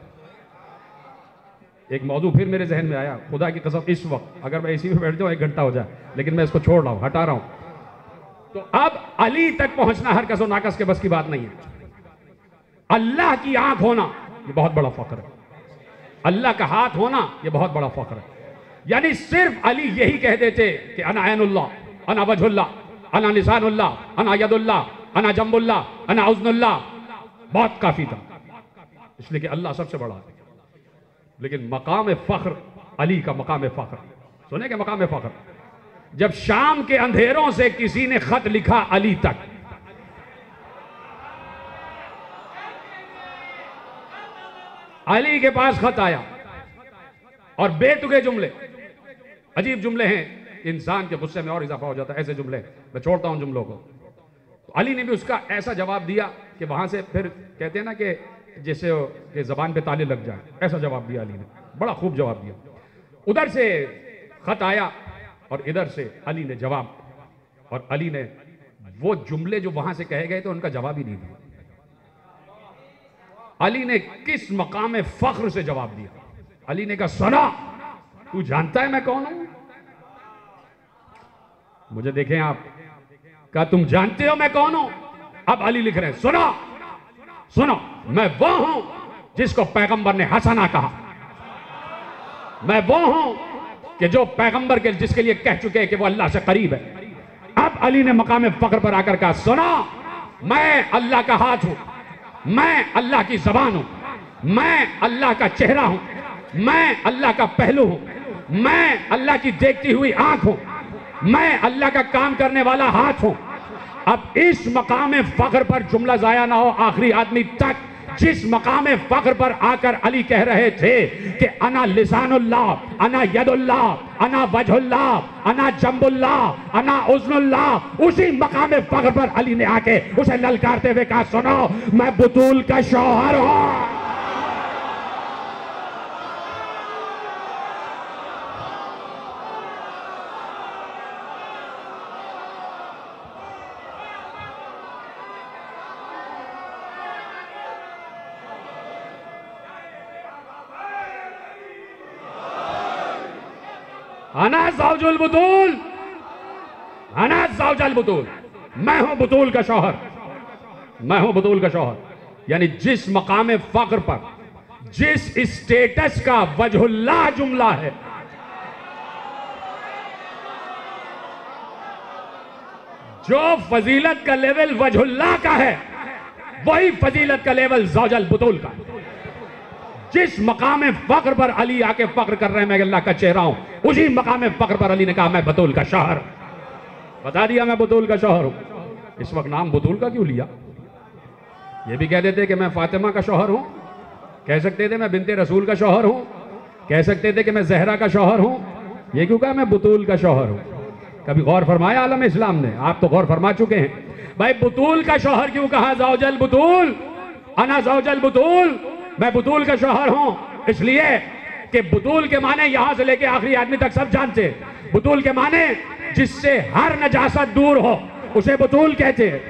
एक मौजू फिर मेरे जहन में आया, खुदा की कसम इस वक्त अगर मैं इसी में बैठ जाऊं 1 घंटा हो जाए, लेकिन मैं इसको छोड़ रहा हूं, हटा रहा हूं। तो अब अली तक पहुंचना हर कसो नाकस के बस की बात नहीं है। अल्लाह की आंख होना ये बहुत बड़ा फख्र है। अल्लाह का हाथ होना ये बहुत बड़ा फख्र है। यानी सिर्फ अली यही कह देते कि अना ऐनुल्लाह, अना वजहुल्लाह, अना निशानुल्लाह, अना यदुल्लाह, अना जम्बुल्लाह, अना उज़्नुल्लाह, बहुत काफी था, इसलिए कि अल्लाह सबसे बड़ा है। लेकिन मकाम फख्र, अली का मकाम फख्र सुने के मकाम फख्र, जब शाम के अंधेरों से किसी ने खत लिखा अली तक, अली के पास खत आया और बेतुके जुमले, अजीब जुमले हैं, इंसान के गुस्से में और इजाफा हो जाता है। ऐसे जुमले मैं छोड़ता हूं जुमलों को। तो अली ने भी उसका ऐसा जवाब दिया कि वहां से फिर कहते हैं ना कि जैसे कि जबान पे ताले लग जाए, ऐसा जवाब दिया अली ने, बड़ा खूब जवाब दिया। उधर से खत आया और इधर से अली ने जवाब, और अली ने वो जुमले जो वहां से कहे गए थे उनका जवाब ही नहीं दिया। अली ने किस मकाम फख्र से जवाब दिया। अली ने कहा सुना, तू जानता है मैं कौन हूं? मुझे देखें आप, कहा तुम जानते हो मैं कौन हूं? अब अली लिख रहे हैं सुनो सुनो, मैं वो हूं जिसको पैगंबर ने हसना कहा। मैं वो हूं कि जो पैगंबर के जिसके लिए कह चुके हैं कि वो अल्लाह से करीब है। अब अली ने मकाम फख्र पर आकर कहा सुनो, मैं अल्लाह का हाथ हूं, मैं अल्लाह की जबान हूं, मैं अल्लाह का चेहरा हूं, मैं अल्लाह का पहलू हूं, मैं अल्लाह की देखती हुई आंख हूं, मैं अल्लाह का काम करने वाला हाथ हूं। अब इस मकाम फख्र पर जुमला जाया ना हो आखिरी आदमी तक, जिस मकाम फख्र पर आकर अली कह रहे थे कि अना लिसानुल्लाह, अना यदुल्लाह, अना वजहुल्लाह, अना जम्बुल्लाह, अना उज़्नुल्लाह, उसी मकाम फख्र पर अली ने आके उसे ललकारते हुए कहा सुनो, मैं बुतूल का शौहर हूं। अना ज़ौजुल बुतूल, अना ज़ौजुल बुतूल, मैं हूं बुतूल का शौहर, मैं हूं बुतूल का शौहर। यानी जिस मकाम फक्र पर, जिस स्टेटस का वजहुल्लाह जुमला है, जो फजीलत का लेवल वजहुल्लाह का है, वही फजीलत का लेवल ज़ौजुल बुतूल का है। जिस मकाम फक्र पर अली आके फक्र कर रहे हैं मैं अल्लाह का चेहरा हूं, उसी मकाम फक्र पर अली ने कहा मैं बुतूल का शौहर, बता दिया मैं बुतूल का शौहर हूं। इस वक्त नाम बुतूल का क्यों लिया? ये भी कह देते कि मैं फातिमा का शौहर हूं, कह सकते थे मैं बिनते रसूल का शौहर हूं, कह सकते थे कि मैं जहरा का शौहर हूं। ये क्यों कहा मैं बुतूल का शौहर हूं? कभी गौर फरमाया आलम इस्लाम ने? आप तो गौर फरमा चुके हैं। भाई बुतूल का शौहर क्यों कहा? ज़ौजुल बुतूल, अना ज़ौजुल बुतूल, मैं बुतूल का शौहर हूं। इसलिए कि बुतूल के माने यहां से लेके आखिरी आदमी तक सब जानते हैं। बुतूल के माने जिससे हर नजासत दूर हो उसे बुतूल कहते हैं।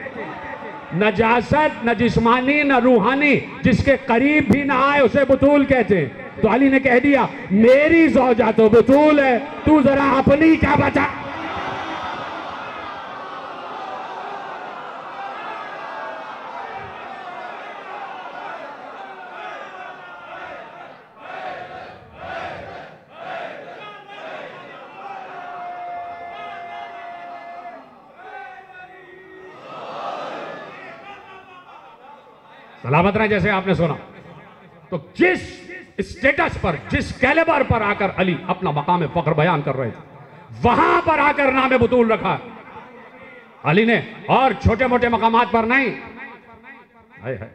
नजासत न जिस्मानी न रूहानी, जिसके करीब भी ना आए उसे बुतूल कहते हैं। तो अली ने कह दिया मेरी ज़ौजा तो बुतूल है, तू जरा अपनी क्या बता। सलामत रहे। जैसे आपने सुना, तो जिस स्टेटस पर, जिस कैलेबर पर आकर अली अपना मकाम फख्र बयान कर रहे थे, वहां पर आकर नाम बुतूल रखा अली ने, और छोटे मोटे मकामात पर नहीं। है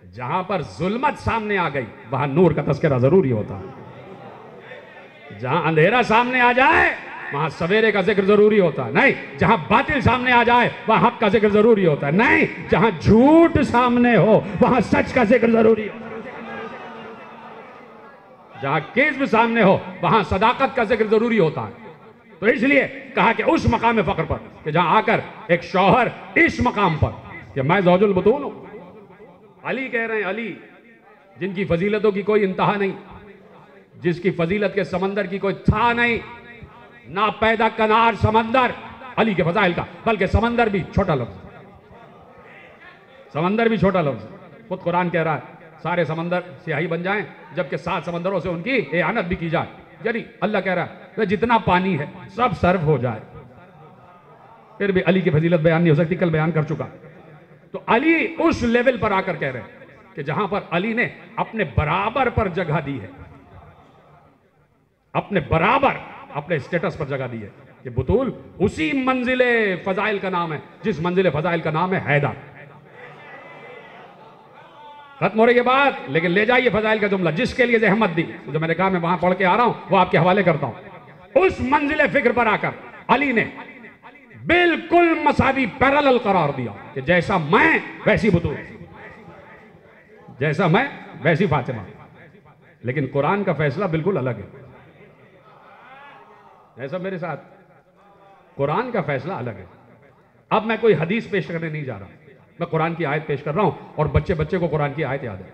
जहां पर जुल्मत सामने आ गई वहां नूर का तस्करा जरूरी होता है। जहां अंधेरा सामने आ जाए वहां सवेरे का जिक्र जरूरी होता है। नहीं, जहां बातिल सामने आ जाए वहां हक का जिक्र जरूरी होता है। नहीं, जहां झूठ सामने हो वहां सच का जिक्र जरूरी होता है। जहां किज़्ब सामने हो वहां सदाकत का जिक्र जरूरी होता है। तो इसलिए कहा कि उस मकाम फख्र पर कि जहां आकर एक शौहर इस मकाम पर कि मैं ज़ौजुल बुतूल हूं। अली कह रहे हैं, अली जिनकी फजीलतों की कोई इंतहा नहीं, जिसकी फजीलत के समंदर की कोई था नहीं, ना पैदा कनार समंदर अली के फजाइल का, बल्कि समंदर भी छोटा लफ्ज, समंदर भी छोटा लफ्ज। खुद कुरान कह रहा है सारे समंदर स्याही बन जाएं, जबकि 7 समंदरों से उनकी एहानत भी की जाए। यानी अल्लाह कह रहा है जितना पानी है सब सर्व हो जाए, फिर भी अली की फजीलत बयान नहीं हो सकती, कल बयान कर चुका। तो अली उस लेवल पर आकर कह रहे हैं कि जहां पर अली ने अपने बराबर पर जगह दी है, अपने बराबर अपने स्टेटस पर जगह दी है कि बुतूल उसी मंजिले फजाइल का नाम है जिस मंजिले फजाइल का नाम है हैदर। खत्म हो रही है बात, लेकिन ले जाइए फजाइल का जुमला जिसके लिए जहमत दी, जो मैंने कहा मैं वहां पढ़ के आ रहा हूं वो आपके हवाले करता हूं। उस मंजिले फिक्र पर आकर अली ने बिल्कुल मसावी पैरेलल करार दिया कि जैसा मैं वैसी बुतूल, जैसा मैं वैसी फातिमा। लेकिन कुरान का फैसला बिल्कुल अलग है। ऐसा मेरे साथ, कुरान का फैसला अलग है। अब मैं कोई हदीस पेश करने नहीं जा रहा, मैं कुरान की आयत पेश कर रहा हूं और बच्चे बच्चे को कुरान की आयत याद है।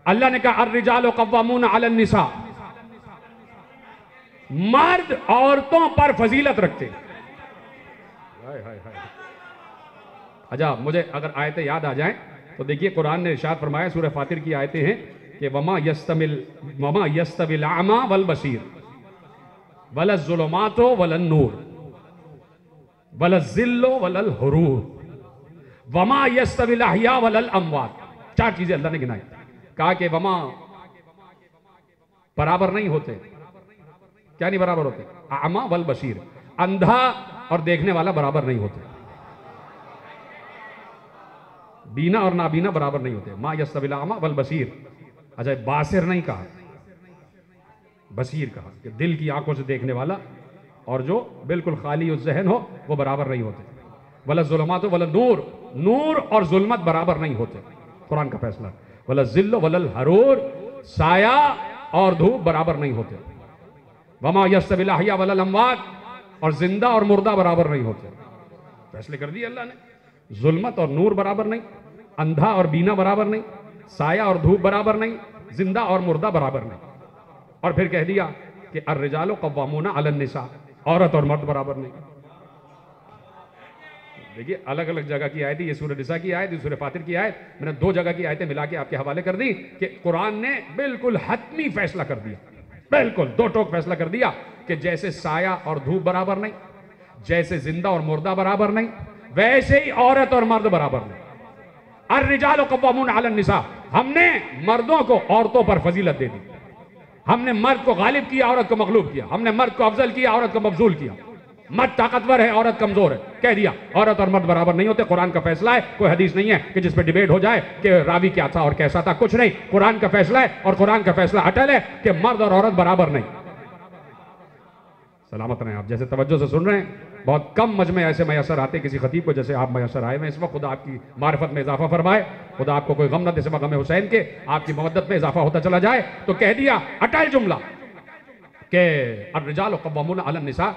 अल्लाह ने कहा अर्रिजालु कव्वामून अलन निसा, मर्द औरतों पर फजीलत रखते। अच्छा, मुझे अगर आयतें याद आ जाएं तो देखिए कुरान ने इरशाद फरमाया, सूरह फातिर की आयतें हैं कि वमा यस्तविल आमा वल बसीर वल ज़ुलुमातो वल नूर वल ज़िल्लो वल हुरूर वमा यस्तविल अहया वल अमवात। 4 चीजें अल्लाह ने गिनाई। कहा कि वमा बराबर नहीं होते। क्या नहीं बराबर होते? आमा वल बसीर, अंधा और देखने वाला बराबर नहीं होते, बीना और नाबीना बराबर नहीं होते। मा यस्तविल आमा वल बसीर। अच्छा, बासिर नहीं कहा, बसीर कहा कि दिल की आंखों से देखने वाला और जो बिल्कुल खाली उस जहन हो वो बराबर नहीं होते। वला ज़ुलुमात वला नूर, नूर और जुल्मत बराबर नहीं होते। कुरान का फैसला। वला ज़िल्ल वलल हरूर, साया और धूप बराबर नहीं होते। वमा यस्तविल अहया वलल अमवात, और जिंदा और मुर्दा बराबर नहीं होते। फैसले कर दिए अल्लाह ने। जुल्मत और नूर बराबर नहीं, अंधा और बीना बराबर नहीं, साया और धूप बराबर नहीं, जिंदा और मुर्दा बराबर नहीं। और फिर कह दिया कि अर्रिजालु कव्वामूना अलन निसा, औरत और मर्द बराबर नहीं। देखिए अलग अलग जगह की आयत, ये सूरह निसा की आयत, ये सूरह फातिर की आयत, मैंने 2 जगह की आयतें मिला के आपके हवाले कर दी कि कुरान ने बिल्कुल हतमी फैसला कर दिया, बिल्कुल 2 टोक फैसला कर दिया कि जैसे साया और धूप बराबर नहीं, जैसे जिंदा और मुर्दा बराबर नहीं, वैसे ही औरत और मर्द बराबर नहीं। अर्रिजालु कव्वामूना अलन निसा, हमने मर्दों को औरतों पर फजीलत दे दी, हमने मर्द को गालिब किया, औरत को मगलूब किया, हमने मर्द को अफजल किया, औरत को मफजूल किया। मर्द ताकतवर है, औरत कमजोर है, कह दिया औरत और मर्द बराबर नहीं होते। कुरान का फैसला है, कोई हदीस नहीं है कि जिस पे डिबेट हो जाए कि रावी क्या था और कैसा था, कुछ नहीं। कुरान का फैसला है और कुरान का फैसला अटल है कि मर्द और औरत बराबर नहीं। सलामत रहें आप, जैसे तवज्जो से सुन रहे हैं, बहुत कम मजमे ऐसे मैसर आते किसी खतीब को जैसे आप मैसर आए हैं इस वक्त। खुदा आपकी मारिफत में इजाफा फरमाए, खुदा आपको कोई गम न दे सिवा गम हुसैन के, आपकी मवद्दत में इजाफा होता चला जाए। तो कह दिया अटल जुमला कि अर्रिजालु कव्वामूना अलन निसा,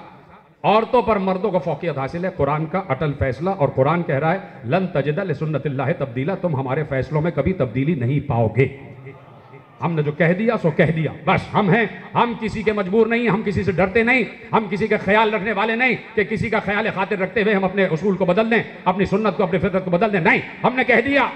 औरतों पर मर्दों को फौकियत हासिल है, कुरान का अटल फैसला। और कुरान कह रहा है लन तजिदा लिसुन्नतिल्लाहि तब्दीला, तुम हमारे फैसलों में कभी तब्दीली नहीं पाओगे। हमने जो कह दिया सो कह दिया, बस हम हैं, हम किसी के मजबूर नहीं, हम किसी से डरते नहीं, हम किसी का ख्याल रखने वाले नहीं कि किसी का ख्याल खातिर रखते हुए हम अपने उसूल को बदल दें, अपनी सुन्नत को, अपनी फितरत को बदल दें। नहीं, हमने कह दिया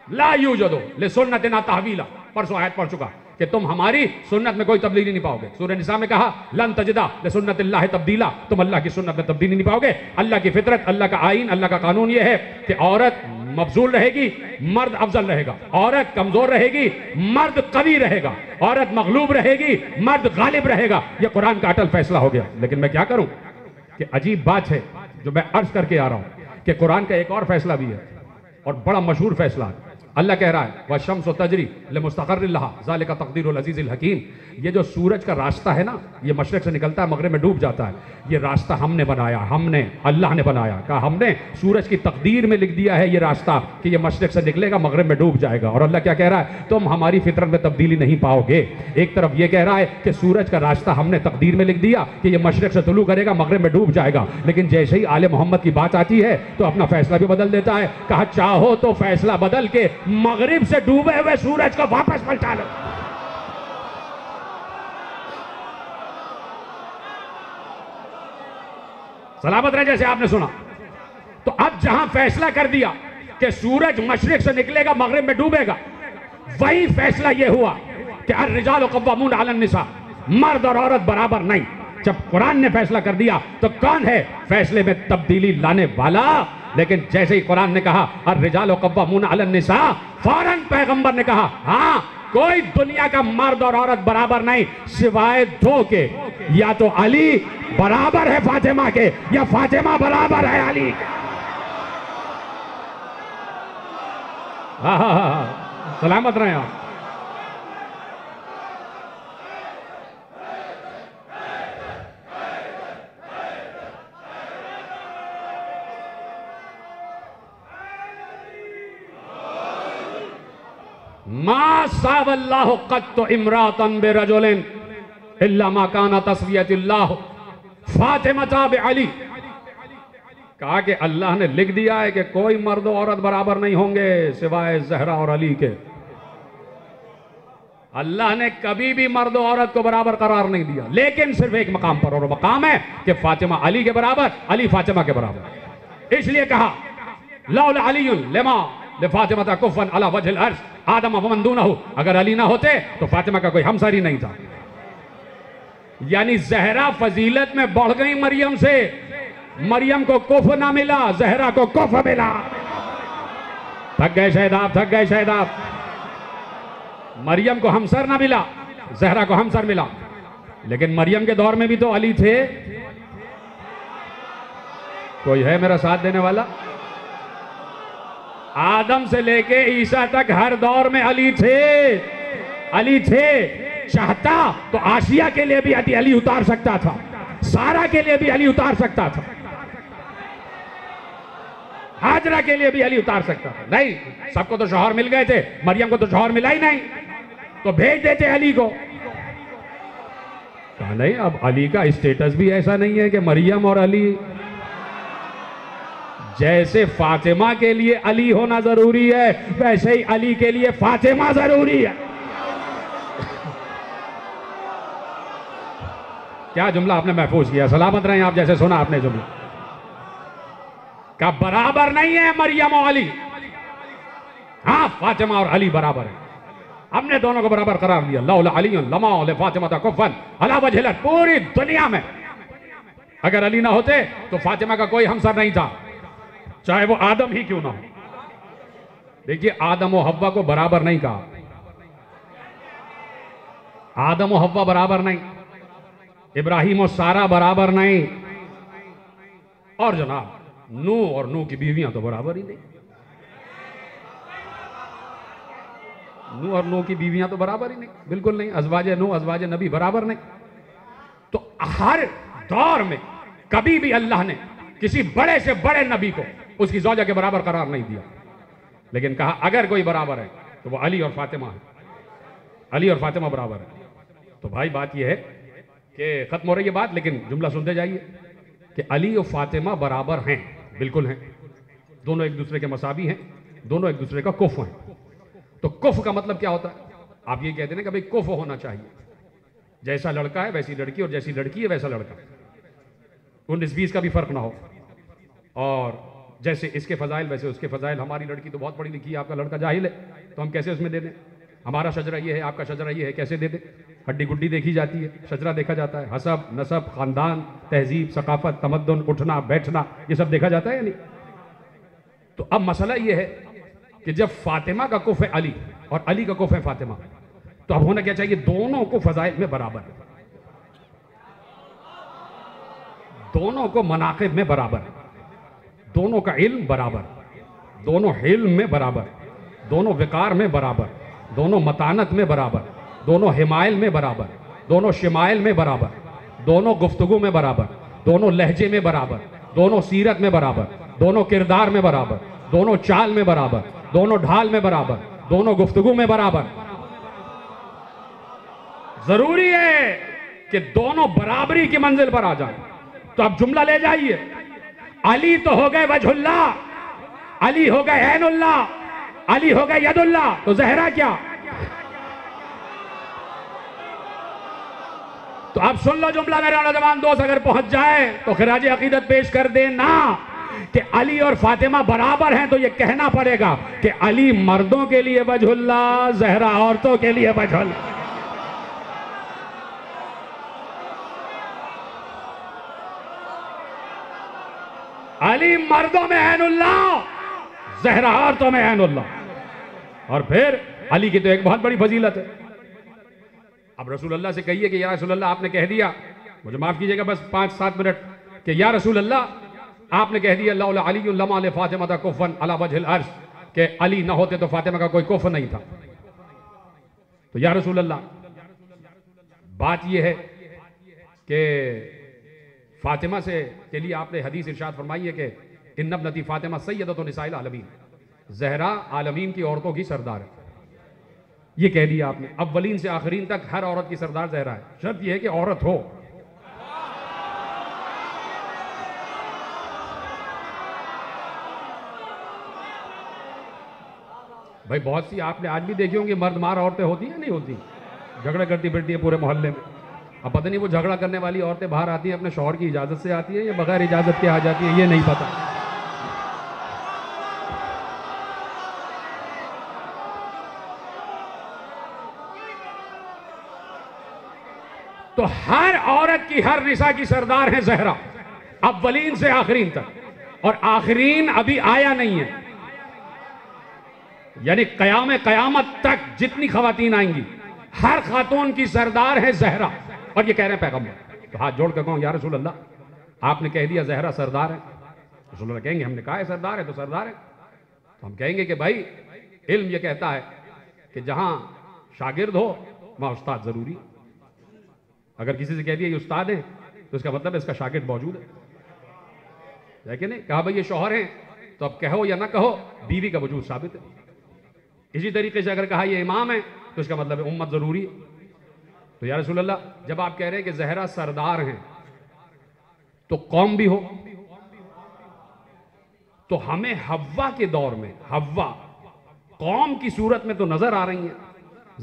ला यूजदु लिसुन्नतिना तहवीला, परसों आयत पढ़ चुका कि तुम हमारी सुन्नत में कोई तब्दीली नहीं पाओगे। सूरह निसा में कहा लन तजिदा लिसुन्नतिल्लाहि तब्दीला, तुम अल्लाह की सुन्नत में तब्दीली नहीं पाओगे। अल्लाह की फितरत, अल्लाह का आईन, अल्लाह का कानून यह है कि औरत मफजूल रहेगी, मर्द अफजल रहेगा, औरत कमजोर रहेगी, मर्द कवी रहेगा, औरत मगलूब रहेगी, मर्द गालिब रहेगा। यह कुरान का अटल फैसला हो गया। लेकिन मैं क्या करूं कि अजीब बात है जो मैं अर्ज करके आ रहा हूं कि कुरान का एक और फैसला भी है और बड़ा मशहूर फैसला है। अल्लाह कह रहा है वशम्सु तजरी लिमुस्तक़र्रिन लहा ज़ालिका तक़दीरुल अज़ीज़िल हकीम, ये जो सूरज का रास्ता है ना, ये मशरिक़ से निकलता है मगरिब में डूब जाता है, ये रास्ता हमने बनाया, हमने, अल्लाह ने बनाया। कहा हमने सूरज की तकदीर में लिख दिया है ये रास्ता कि ये मशरिक़ से निकलेगा, मगरिब में डूब जाएगा। और अल्लाह क्या कह रहा है, तुम हमारी फितरत में तब्दीली नहीं पाओगे। एक तरफ ये कह रहा है कि सूरज का रास्ता हमने तकदीर में लिख दिया कि ये मशरिक़ से तुलू करेगा, मगरिब में डूब जाएगा, लेकिन जैसे ही आले मोहम्मद की बात आती है तो अपना फैसला भी बदल देता है। कहा चाहो तो फैसला बदल के मगरिब से डूबे हुए सूरज को वापस पलटा लो। सलामत रहे, जैसे आपने सुना। तो अब जहां फैसला कर दिया कि सूरज मशरिक से निकलेगा, मगरिब में डूबेगा, वही फैसला यह हुआ कि अर्रिजालु कव्वामूना अलन निसा, मर्द और औरत बराबर नहीं। जब कुरान ने फैसला कर दिया तो कौन है फैसले में तब्दीली लाने वाला? लेकिन जैसे ही कुरान ने कहा अर्रिजालु कव्वामूना अलन निसा, फौरन पैगंबर ने कहा हाँ, कोई दुनिया का मर्द और औरत बराबर नहीं सिवाय 2 के, या तो अली बराबर है फातिमा के, या फातिमा बराबर है अली के। सलामत रहे आप। मा सावल्लाहु क़त्तु इम्रातन बिरजुलिन इल्ला मा काना तस्वियतुल्लाह फातिमा बिअली। कहा कि अल्लाह ने लिख दिया है कि कोई मर्द औरत बराबर नहीं होंगे सिवाय ज़हरा और अली के। अल्लाह ने कभी भी मर्द औरत को बराबर करार नहीं दिया, लेकिन सिर्फ एक मकाम पर, और मकाम है कि फातिमा अली के बराबर, अली फातिमा के बराबर। इसलिए कहा लौला अलीयुन लिमा लिफातिमा कुफ़न अला वजहिल अर्श आदम व मन दूनहु, अगर अली ना होते तो फातिमा का कोई हमसर ही नहीं था। यानी जहरा फजीलत में बढ़ गई मरियम से, मरियम को कुफ ना मिला, जहरा को कुफ मिला। थक गए शहदाब, थक गए शहदाब। मरियम को हमसर ना मिला, जहरा को हमसर मिला। लेकिन मरियम के दौर में भी तो अली थे। कोई है मेरा साथ देने वाला? आदम से लेके ईसा तक हर दौर में अली थे, अली थे। चाहता तो आसिया के लिए भी अली उतार सकता था, सारा के लिए भी अली उतार सकता था, हाजरा के लिए भी अली उतार सकता था। नहीं, सबको तो शौहर मिल गए थे, मरियम को तो शौहर मिला ही नहीं, तो भेज देते अली को। कहा नहीं, अब अली का स्टेटस भी ऐसा नहीं है कि मरियम और अली, जैसे फातिमा के लिए अली होना जरूरी है वैसे ही अली के लिए फातिमा जरूरी है। क्या जुमला आपने महफूज किया, सलामत रहे आप, जैसे सुना आपने जुमला का बराबर नहीं है मरियम और अली। हाँ, फातिमा और अली बराबर है, हमने दोनों को बराबर करार दिया। लौला अली लमा फातिमा कुफन अला वजह, पूरी दुनिया में अगर अली ना होते तो फातिमा का कोई हमसर नहीं था, चाहे वो आदम ही क्यों ना हो। देखिए, आदम और हव्वा को बराबर नहीं कहा, आदम और हव्वा बराबर नहीं, इब्राहिम और सारा बराबर नहीं, और जनाब नूह और नूह की बीवियां तो बराबर ही नहीं। नूह और नूह की बीवियां तो बराबर ही नहीं, बिल्कुल नहीं। अज़वाजे नूह अज़वाजे नबी बराबर नहीं। तो हर दौर में कभी भी अल्लाह ने किसी बड़े से बड़े नबी को उसकी ज़ौजा के बराबर करार नहीं दिया, लेकिन कहा अगर कोई बराबर है तो वो अली और फातिमा है, अली और फातिमा बराबर है। तो भाई बात यह है कि खत्म हो रही है बात, लेकिन जुमला सुनते जाइए कि अली और फातिमा बराबर हैं, बिल्कुल हैं, दोनों एक दूसरे के मसाबी हैं, दोनों एक दूसरे का कुफ हैं। तो कुफ का मतलब क्या होता है? आप ये कहते हैं ना कि भाई कुफ होना चाहिए, जैसा लड़का है वैसी लड़की, और जैसी लड़की है वैसा लड़का, 19-20 का भी फर्क ना हो, और जैसे इसके फजाइल वैसे उसके फजाइल। हमारी लड़की तो बहुत पढ़ी लिखी है, आपका लड़का जाहिल है, तो हम कैसे उसमें दे दें? हमारा शजरा ये है, आपका शजरा ये है, कैसे दे दें? हड्डी गुड्डी देखी जाती है, शजरा देखा जाता है, हसब नसब खानदान तहजीब सकाफत तमद्दुन उठना बैठना ये सब देखा जाता है या नहीं? तो अब मसला ये है कि जब फातिमा का कुफ है अली और अली का कुफ है फातिमा, तो अब होना क्या चाहिए? दोनों को फजाइल में बराबर, दोनों को मनाकिब में बराबर, दोनों का इल्म बराबर, दोनों हिल्म में बराबर, दोनों विकार में बराबर, दोनों मतानत में बराबर, दोनों हिमायल में बराबर, दोनों शिमाइल में बराबर, दोनों गुफ्तगू में बराबर, दोनों लहजे में बराबर, दोनों सीरत में बराबर, दोनों किरदार में बराबर, दोनों चाल में बराबर, दोनों ढाल में बराबर, दोनों गुफ्तगू में बराबर। जरूरी है कि दोनों बराबरी की मंजिल पर आ जाएं। तो अब जुमला ले जाइए, अली तो हो गए वजहुल्ला, अली हो गए ऐनुल्ला, अली हो गए यदुल्ला, तो जहरा क्या? तो अब सुन लो जुमला मेरे नौजवान दोस्त, अगर पहुंच जाए तो खिराज अकीदत पेश कर देना कि अली और फातिमा बराबर हैं, तो ये कहना पड़ेगा कि अली मर्दों के लिए वजहुल्ला, जहरा औरतों के लिए वजहुल्ला। अली मर्दों में ऐनुल्ला, जहरा औरतों में ऐनुल्ला। और फिर अली की तो एक बहुत बड़ी फजीलत है। अब रसूल अल्लाह से कहिए कि या रसूल अल्लाह आपने कह दिया, मुझे माफ कीजिएगा बस 5-7 मिनट, कि या रसूल अल्लाह आपने कह दिया लौला अली लमा ले फातिमा ता कुफन अला वजहिल अर्श, कि अली ना होते तो फातिमा का कोई कुफ नहीं था। तो या रसूल अल्लाह बात यह है कि फातिमा से के लिए आपने हदीस इरशाद फरमाई है कि इन्नब नती फातिमा सय्यदतु निसाइल आलमीन, जहरा आलमीन की औरतों की सरदार है। ये कह दिया आपने, अव्वलीन से आखिरीन तक हर औरत की सरदार जहरा है, शर्त यह है कि औरत हो। भाई बहुत सी आपने आज भी देखी होंगी मर्द मार औरतें होती हैं नहीं होती, झगड़ा करती फिरती है पूरे मोहल्ले में। अब पता नहीं वो झगड़ा करने वाली औरतें बाहर आती हैं अपने शौहर की इजाजत से आती है या बगैर इजाजत के आ जाती है, ये नहीं पता। तो हर औरत की, हर निसा की सरदार है जहरा, अव्वलीन से आखिरीन तक, और आखिरीन अभी आया नहीं है, यानी कयामत तक जितनी खवातीन आएंगी हर खातून की सरदार है जहरा। और ये कह रहे हैं पैगंबर, तो हाथ जोड़ कर कहूं या रसूल अल्लाह आपने कह दिया जहरा सरदार है, रसूल अल्लाह कहेंगे हमने कहा है सरदार है तो सरदार है। तो हम कहेंगे कि भाई इल्म ये कहता है कि जहां शागिर्द हो वहां उस्ताद जरूरी है। अगर किसी से कह दिया ये उस्ताद है तो इसका मतलब इसका शागिर्द मौजूद है कि नहीं? कहा भाई ये शौहर हैं तो अब कहो या ना कहो बीवी का वजूद साबित है। इसी तरीके से अगर कहा ये इमाम है तो इसका मतलब है उम्मत जरूरी है। तो या रसूल अल्लाह जब आप कह रहे हैं कि जहरा सरदार हैं तो कौम भी हो, तो हमें हव्वा के दौर में हव्वा कौम की सूरत में तो नजर आ रही है,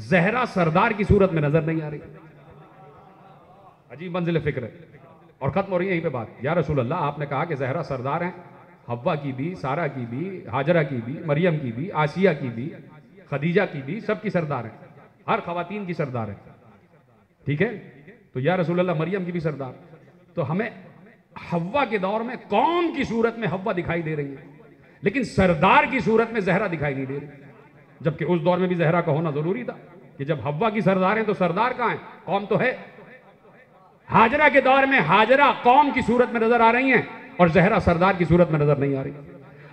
जहरा सरदार की सूरत में नजर नहीं आ रही। अजीब मंजिल फिक्र है। और खत्म हो रही है यहीं पे बात। या रसूल अल्लाह, आपने कहा कि जहरा सरदार हैं, हव्वा की भी, सारा की भी, हाजरा की भी, मरियम की भी, आसिया की भी, खदीजा की भी, सबकी सरदार हैं, हर खवातीन की सरदार है। ठीक है, तो या रसूल अल्लाह मरियम की भी सरदार। तो हमें हव्वा के दौर में कौम की सूरत में हव्वा दिखाई दे रही है, लेकिन सरदार की सूरत में जहरा दिखाई नहीं दे रही। जबकि उस दौर में भी जहरा का होना जरूरी था कि जब हव्वा की सरदार है तो सरदार कहां है? कौम तो है। हाजरा के दौर में हाजरा कौम की सूरत में नजर आ रही हैं और जहरा सरदार की सूरत में नजर नहीं आ रही।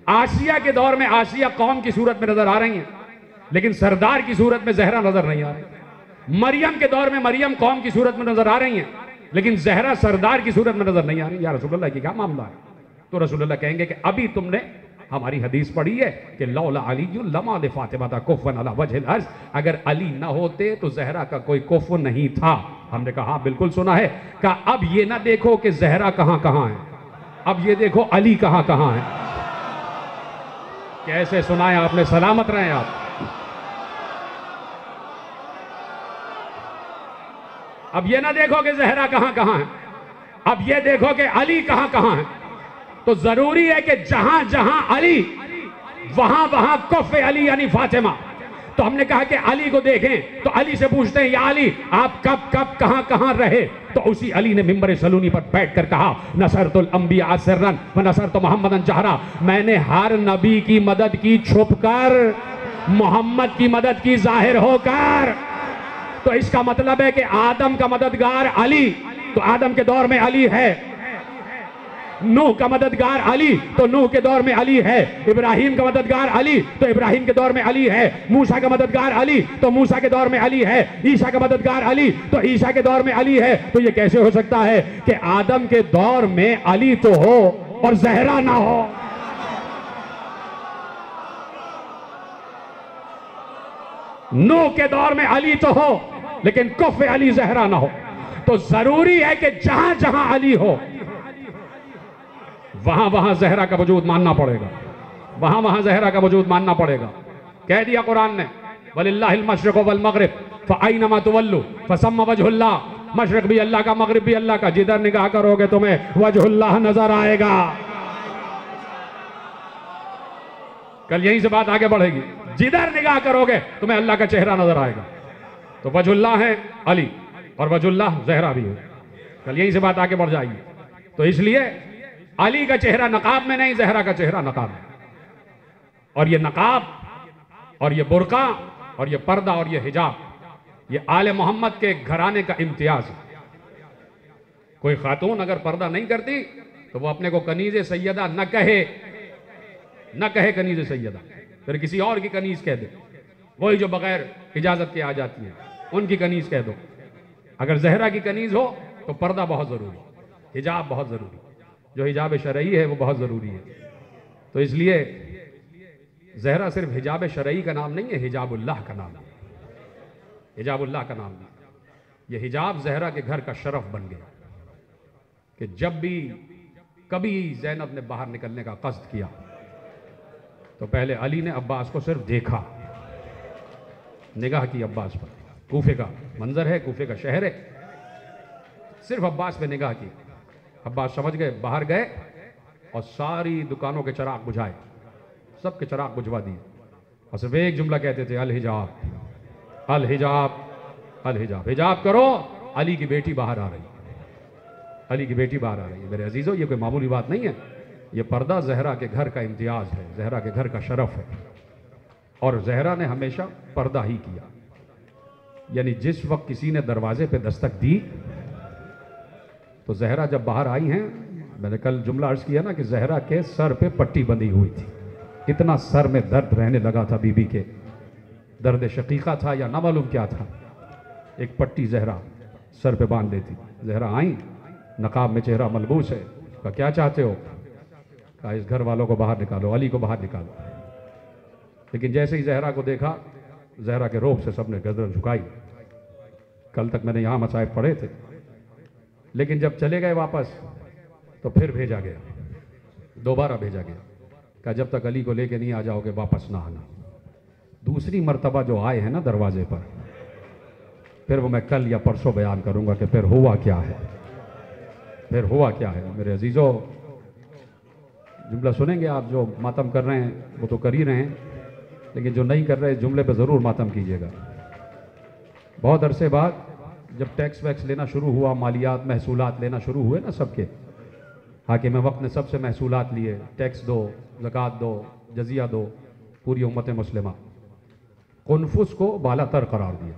आसिया के दौर में आसिया कौम की सूरत में नजर आ रही हैं, लेकिन सरदार की सूरत में जहरा नजर नहीं आ रही। मरियम के दौर में मरियम कौम की सूरत में नजर आ रही हैं, लेकिन जहरा सरदार की सूरत में नजर नहीं आ रही। या रसूलुल्लाह की क्या मामला है? तो रसूलुल्लाह कहेंगे कि अभी तुमने हमारी हदीस पढ़ी है कि लौला अली लमा दे फातिमा कुफन अला वजहिल अर्ज, अगर अली ना होते तो जहरा का कोई कुफन नहीं था। हमने कहा हाँ बिल्कुल सुना है। कहा अब ये ना देखो कि जहरा कहां कहां है, अब ये देखो अली कहां कहां है। कैसे सुनाए आपने, सलामत रहे आप। अब ये ना देखो कि जहरा कहां कहां है, अब ये देखो कि अली कहां कहां है। तो जरूरी है कि जहां जहां अली वहां वहां कुफ़े अली यानी फातिमा। तो हमने कहा कि अली को देखें तो अली से पूछते हैं या अली आप कब कब कहां कहां रहे? तो उसी अली ने मिंबर सलूनी पर बैठकर कहा नसरतुल अंबिया सिर्रन व नसरतु मुहम्मदन जहरा, मैंने हर नबी की मदद की छुपकर, मोहम्मद की मदद की जाहिर होकर। तो इसका मतलब है कि आदम का मददगार अली, तो आदम के दौर में अली है। नूह का मददगार अली, तो नूह के दौर में अली है। इब्राहिम का मददगार अली, तो इब्राहिम के दौर में अली है। मूसा का मददगार अली, तो मूसा के दौर में अली है। ईसा का मददगार अली, तो ईसा के दौर में अली है। तो ये कैसे हो सकता है कि आदम के दौर में अली तो हो और जहरा ना हो? नूह के दौर में अली तो हो लेकिन कुफ़े अली जहरा ना हो। तो जरूरी है कि जहां जहां अली हो वहां वहां जहरा का वजूद मानना पड़ेगा, वहां वहां जहरा का वजूद मानना पड़ेगा। कह दिया कुरान ने वलिल्लाहिल मशरिक़ वल मग़रिब फ़अयनमा तुवल्लू फ़सम्मा वजहुल्लाह। मशरिक़ भी अल्लाह का, मग़रिब भी अल्लाह का, जिधर निगाह करोगे तुम्हें वजहुल्लाह नजर आएगा। कल यहीं से बात आगे बढ़ेगी, जिधर निगाह करोगे तुम्हें अल्लाह का चेहरा नजर आएगा। तो वजहुल्लाह है अली और वजहुल्लाह जहरा भी है। कल यहीं से बात आगे बढ़ जाएगी। तो इसलिए अली का चेहरा नकाब में नहीं, जहरा का चेहरा नकाब में। और ये नकाब और ये बुर्का और ये पर्दा और ये हिजाब, ये आले मोहम्मद के घराने का इम्तियाज है। कोई खातून अगर पर्दा नहीं करती तो वो अपने को कनीज़े सैयदा न कहे, न कहे कनीज़े सैयदा, फिर किसी और की कनीज कह दे। वही जो बगैर इजाजत के आ जाती है उनकी कनीज कह दो। अगर जहरा की कनीज हो तो पर्दा बहुत जरूरी, हिजाब बहुत जरूरी, जो हिजाब शरई है वो बहुत ज़रूरी है। तो इसलिए जहरा सिर्फ हिजाब शरई का नाम नहीं है, हिजाबुल्लाह का नाम है, हिजाबुल्लाह का नाम है। ये हिजाब जहरा के घर का शरफ बन गया कि जब भी कभी ज़ैनब ने बाहर निकलने का कस्द किया तो पहले अली ने अब्बास को सिर्फ देखा, निगाह की अब्बास पर। कूफे का मंजर है, कूफे का शहर है, सिर्फ अब्बास पे निगाह की। अब्बास समझ गए, बाहर गए और सारी दुकानों के चिराग बुझाए, सबके चिराग बुझवा दिए और सिर्फ एक जुमला कहते थे अल हिजाब, अल हिजाब, अल हिजाब। हिजाब करो, अली की बेटी बाहर आ रही है, अली की बेटी बाहर आ रही है। मेरे अजीजों, ये कोई मामूली बात नहीं है। ये पर्दा जहरा के घर का इम्तियाज है, जहरा के घर का शरफ है। और जहरा ने हमेशा पर्दा ही किया, यानी जिस वक्त किसी ने दरवाजे पे दस्तक दी तो जहरा जब बाहर आई हैं, मैंने कल जुमला अर्ज किया ना कि जहरा के सर पे पट्टी बंधी हुई थी, इतना सर में दर्द रहने लगा था बीबी के, दर्द शकीका था या ना मालूम क्या था। एक पट्टी जहरा सर पे बांध लेती। जहरा आई, नकाब में चेहरा मलबूस है। कहा क्या चाहते हो? कहा इस घर वालों को बाहर निकालो, अली को बाहर निकालो। लेकिन जैसे ही जहरा को देखा, जहरा के रोब से सबने गर्दन झुकाई। कल तक मैंने यहाँ मसाइब पढ़े थे, लेकिन जब चले गए वापस तो फिर भेजा गया, दोबारा भेजा गया। कहा जब तक अली को लेके नहीं आ जाओगे वापस ना आना। दूसरी मर्तबा जो आए हैं ना दरवाजे पर, फिर वो मैं कल या परसों बयान करूंगा कि फिर हुआ क्या है, फिर हुआ क्या है। मेरे अजीज़ों, जुमला सुनेंगे आप, जो मातम कर रहे हैं वो तो कर ही रहे हैं, लेकिन जो नहीं कर रहे जुमले पर ज़रूर मातम कीजिएगा। बहुत अरसे बाद जब टैक्स वैक्स लेना शुरू हुआ, मालियात महसूलात लेना शुरू हुए ना सबके, हाकिम वक्त ने सबसे महसूलात लिए, टैक्स दो, ज़कात दो, जजिया दो, पूरी उम्मत मुस्लिमा। कुनफुस को बालातर करार दिया,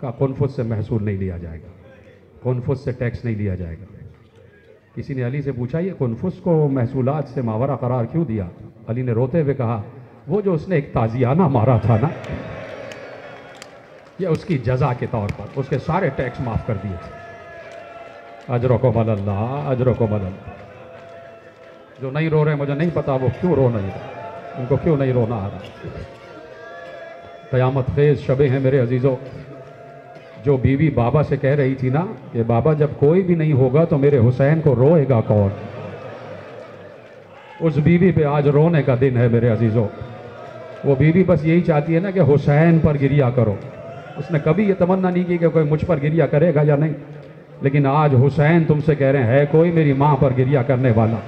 कहा कुनफुस से महसूल नहीं लिया जाएगा, कुनफुस से टैक्स नहीं लिया जाएगा। किसी ने अली से पूछा ये कुनफुस को महसूलात से मावरा करार क्यों दिया? अली ने रोते हुए कहा वो जो उसने एक ताजियाना मारा था ना, ये उसकी जजा के तौर पर उसके सारे टैक्स माफ़ कर दिए थे। अजरो को मल्लाह, अजरो को मल्लाह। जो नहीं रो रहे मुझे नहीं पता वो क्यों रो नहीं रहे, उनको क्यों नहीं रोना आ रहा। क़यामत खेज़ शबे हैं मेरे अजीज़ों। जो बीवी बाबा से कह रही थी ना कि बाबा जब कोई भी नहीं होगा तो मेरे हुसैन को रोएगा कौन, उस बीवी पे आज रोने का दिन है मेरे अजीज़ों। वो बीवी बस यही चाहती है ना कि हुसैन पर गिरिया करो। उसने कभी ये तमन्ना नहीं की कि कोई मुझ पर गिरिया करेगा या नहीं, लेकिन आज हुसैन तुमसे कह रहे हैं, है कोई मेरी माँ पर गिरिया करने वाला,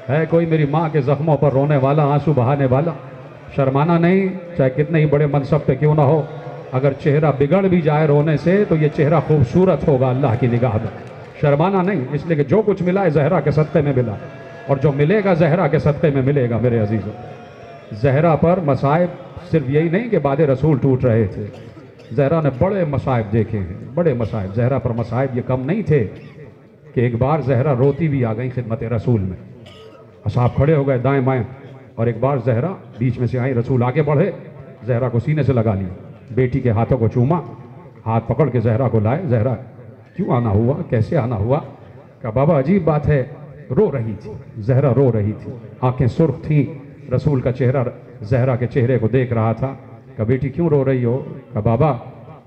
है कोई मेरी माँ के ज़ख्मों पर रोने वाला, आंसू बहाने वाला? शर्माना नहीं, चाहे कितने ही बड़े मनसब पे क्यों ना हो। अगर चेहरा बिगड़ भी जाए रोने से तो ये चेहरा खूबसूरत होगा अल्लाह की निगाह में। शर्माना नहीं, इसलिए कि जो कुछ मिला है ज़हरा के सदक़े में मिला, और जो मिलेगा ज़हरा के सदक़े में मिलेगा मेरे अजीज़ों। ज़हरा पर मसाइब सिर्फ यही नहीं कि बाद रसूल टूट रहे थे, ज़हरा ने बड़े मसाइब देखे हैं, बड़े मसाइब। ज़हरा पर मसाइब ये कम नहीं थे कि एक बार ज़हरा रोती भी आ गई खिदमत रसूल में। असहाब खड़े हो गए दाएं बाएं, और एक बार ज़हरा बीच में से आई, रसूल आगे बढ़े, ज़हरा को सीने से लगा लिया, बेटी के हाथों को चूमा, हाथ पकड़ के ज़हरा को लाए। ज़हरा क्यों आना हुआ, कैसे आना हुआ? कहा बाबा अजीब बात है, रो रही थी, ज़हरा रो रही थी, आंखें सुर्ख थी, रसूल का चेहरा ज़हरा के चेहरे को देख रहा था। कहा बेटी क्यों रो रही हो? कहा बाबा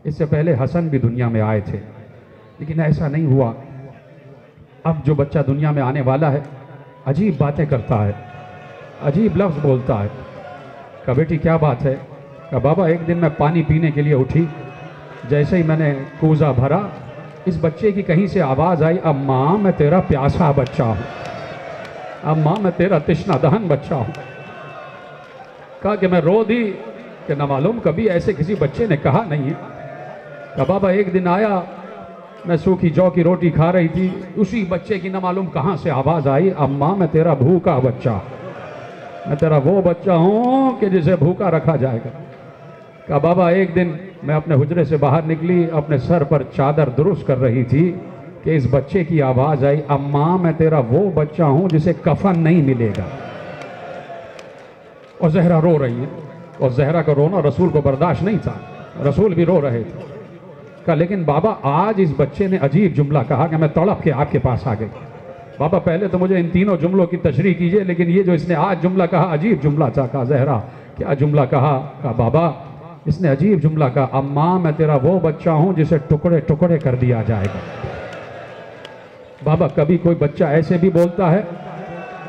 इससे पहले हसन भी दुनिया में आए थे, लेकिन ऐसा नहीं हुआ। अब जो बच्चा दुनिया में आने वाला है अजीब बातें करता है, अजीब लफ्ज़ बोलता है। कहा बेटी क्या बात है? कहा बाबा एक दिन मैं पानी पीने के लिए उठी, जैसे ही मैंने कूज़ा भरा, इस बच्चे की कहीं से आवाज़ आई, अम्मा मैं तेरा प्यासा बच्चा हूँ, अम्मा मैं तेरा तृष्णा दहन बच्चा हूँ। कहा कि मैं रो दी कि न मालूम कभी ऐसे किसी बच्चे ने कहा नहीं है। कहा बाबा एक दिन आया, मैं सूखी जौ की रोटी खा रही थी, उसी बच्चे की न मालूम कहाँ से आवाज़ आई, अम्मा मैं तेरा भूखा बच्चा, मैं तेरा वो बच्चा हूँ कि जिसे भूखा रखा जाएगा। कहा बाबा एक दिन मैं अपने हुजरे से बाहर निकली, अपने सर पर चादर दुरुस्त कर रही थी कि इस बच्चे की आवाज़ आई, अम्मा मैं तेरा वो बच्चा हूँ जिसे कफन नहीं मिलेगा। और ज़हरा रो रही है, और ज़हरा का रोना रसूल को बर्दाश्त नहीं था, रसूल भी रो रहे थे। कहा लेकिन बाबा आज इस बच्चे ने अजीब जुमला कहा कि मैं तड़प के आपके पास आ गई। बाबा पहले तो मुझे इन तीनों जुमलों की तशरीह कीजिए, लेकिन ये जो इसने आज जुमला कहा अजीब जुमला था। कहा ज़हरा क्या जुमला कहा? कहा बाबा इसने अजीब जुमला कहा, अम्मा मैं तेरा वो बच्चा हूँ जिसे टुकड़े टुकड़े कर दिया जाएगा। बाबा कभी कोई बच्चा ऐसे भी बोलता है?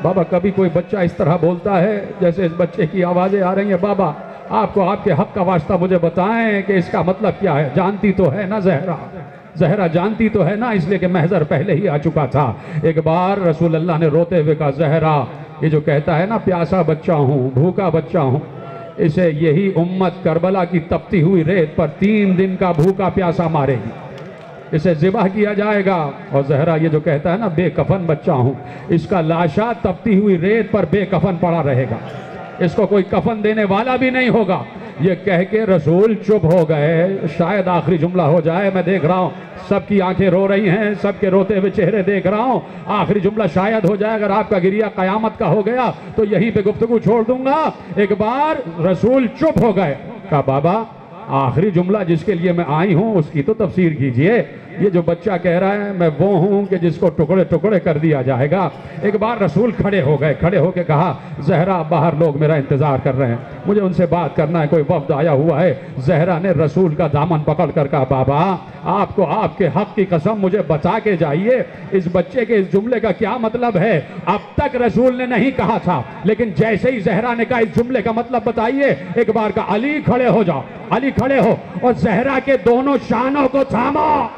बाबा कभी कोई बच्चा इस तरह बोलता है जैसे इस बच्चे की आवाज़ें आ रही हैं? बाबा आपको आपके हक का वास्ता मुझे बताएं कि इसका मतलब क्या है। जानती तो है ना ज़हरा, ज़हरा जानती तो है ना, इसलिए कि महज़र पहले ही आ चुका था। एक बार रसूल अल्लाह ने रोते हुए कहा, ज़हरा ये जो कहता है ना प्यासा बच्चा हूँ, भूखा बच्चा हूँ, इसे यही उम्मत करबला की तपती हुई रेत पर 3 दिन का भूखा प्यासा मारेगी, इसे ज़िबह किया जाएगा। और ज़हरा ये जो कहता है ना बेकफन बच्चा हूँ, इसका लाशा तपती हुई रेत पर बेकफन पड़ा रहेगा, इसको कोई कफन देने वाला भी नहीं होगा। ये कह के रसूल चुप हो गए, शायद आखिरी जुमला हो जाए। मैं देख रहा हूँ सबकी आंखें रो रही हैं, सबके रोते हुए चेहरे देख रहा हूँ, आखिरी जुमला शायद हो जाए। अगर आपका गिरिया क़यामत का हो गया तो यहीं पे गुफ्तगू छोड़ दूंगा। एक बार रसूल चुप हो गए। कहा बाबा आखिरी जुमला जिसके लिए मैं आई हूँ उसकी तो तफसीर कीजिए। ये जो बच्चा कह रहा है मैं वो हूं कि जिसको टुकड़े टुकड़े कर दिया जाएगा। एक बार रसूल खड़े हो गए, खड़े होकर कहा जहरा बाहर लोग मेरा इंतजार कर रहे हैं, मुझे उनसे बात करना है, कोई वफ्द आया हुआ है। जहरा ने रसूल का दामन पकड़ कर कहा बाबा आपको आपके हक की कसम मुझे बचा के जाइए। इस बच्चे के इस जुमले का क्या मतलब है? अब तक रसूल ने नहीं कहा था, लेकिन जैसे ही जहरा ने कहा इस जुमले का मतलब बताइए, एक बार का अली खड़े हो जाओ, अली खड़े हो और जहरा के दोनों शानों को थामो,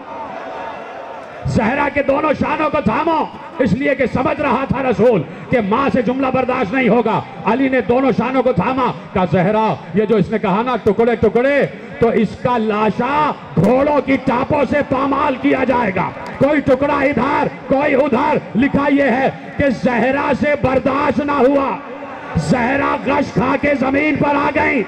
जहरा के दोनों शानों को थामो, इसलिए कि समझ रहा था रसूल कि मां से जुमला बर्दाश्त नहीं होगा। अली ने दोनों शानों को थामा, कहा जहरा ये जो इसने कहा ना टुकड़े टुकड़े, तो इसका लाशा घोड़ों की टापों से पामाल किया जाएगा, कोई टुकड़ा इधर कोई उधर। लिखा यह है कि जहरा से बर्दाश्त ना हुआ, जहरा गश खा के जमीन पर आ गई,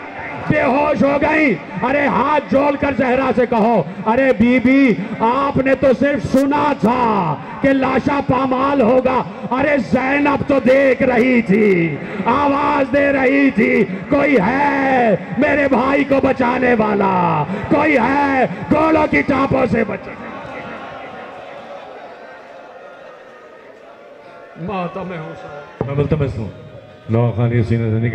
बेहोश हो गई। अरे हाथ जोड़कर जहरा से कहो अरे बीबी आपने तो सिर्फ सुना था कि लाशा पामाल होगा, अरे ज़ैनब तो देख रही थी, आवाज दे रही थी कोई है मेरे भाई को बचाने वाला, कोई है घोड़ों की टापों से बचाने। माता में हूँ, मैं बोलता मैं लौ खानी सीने से निकल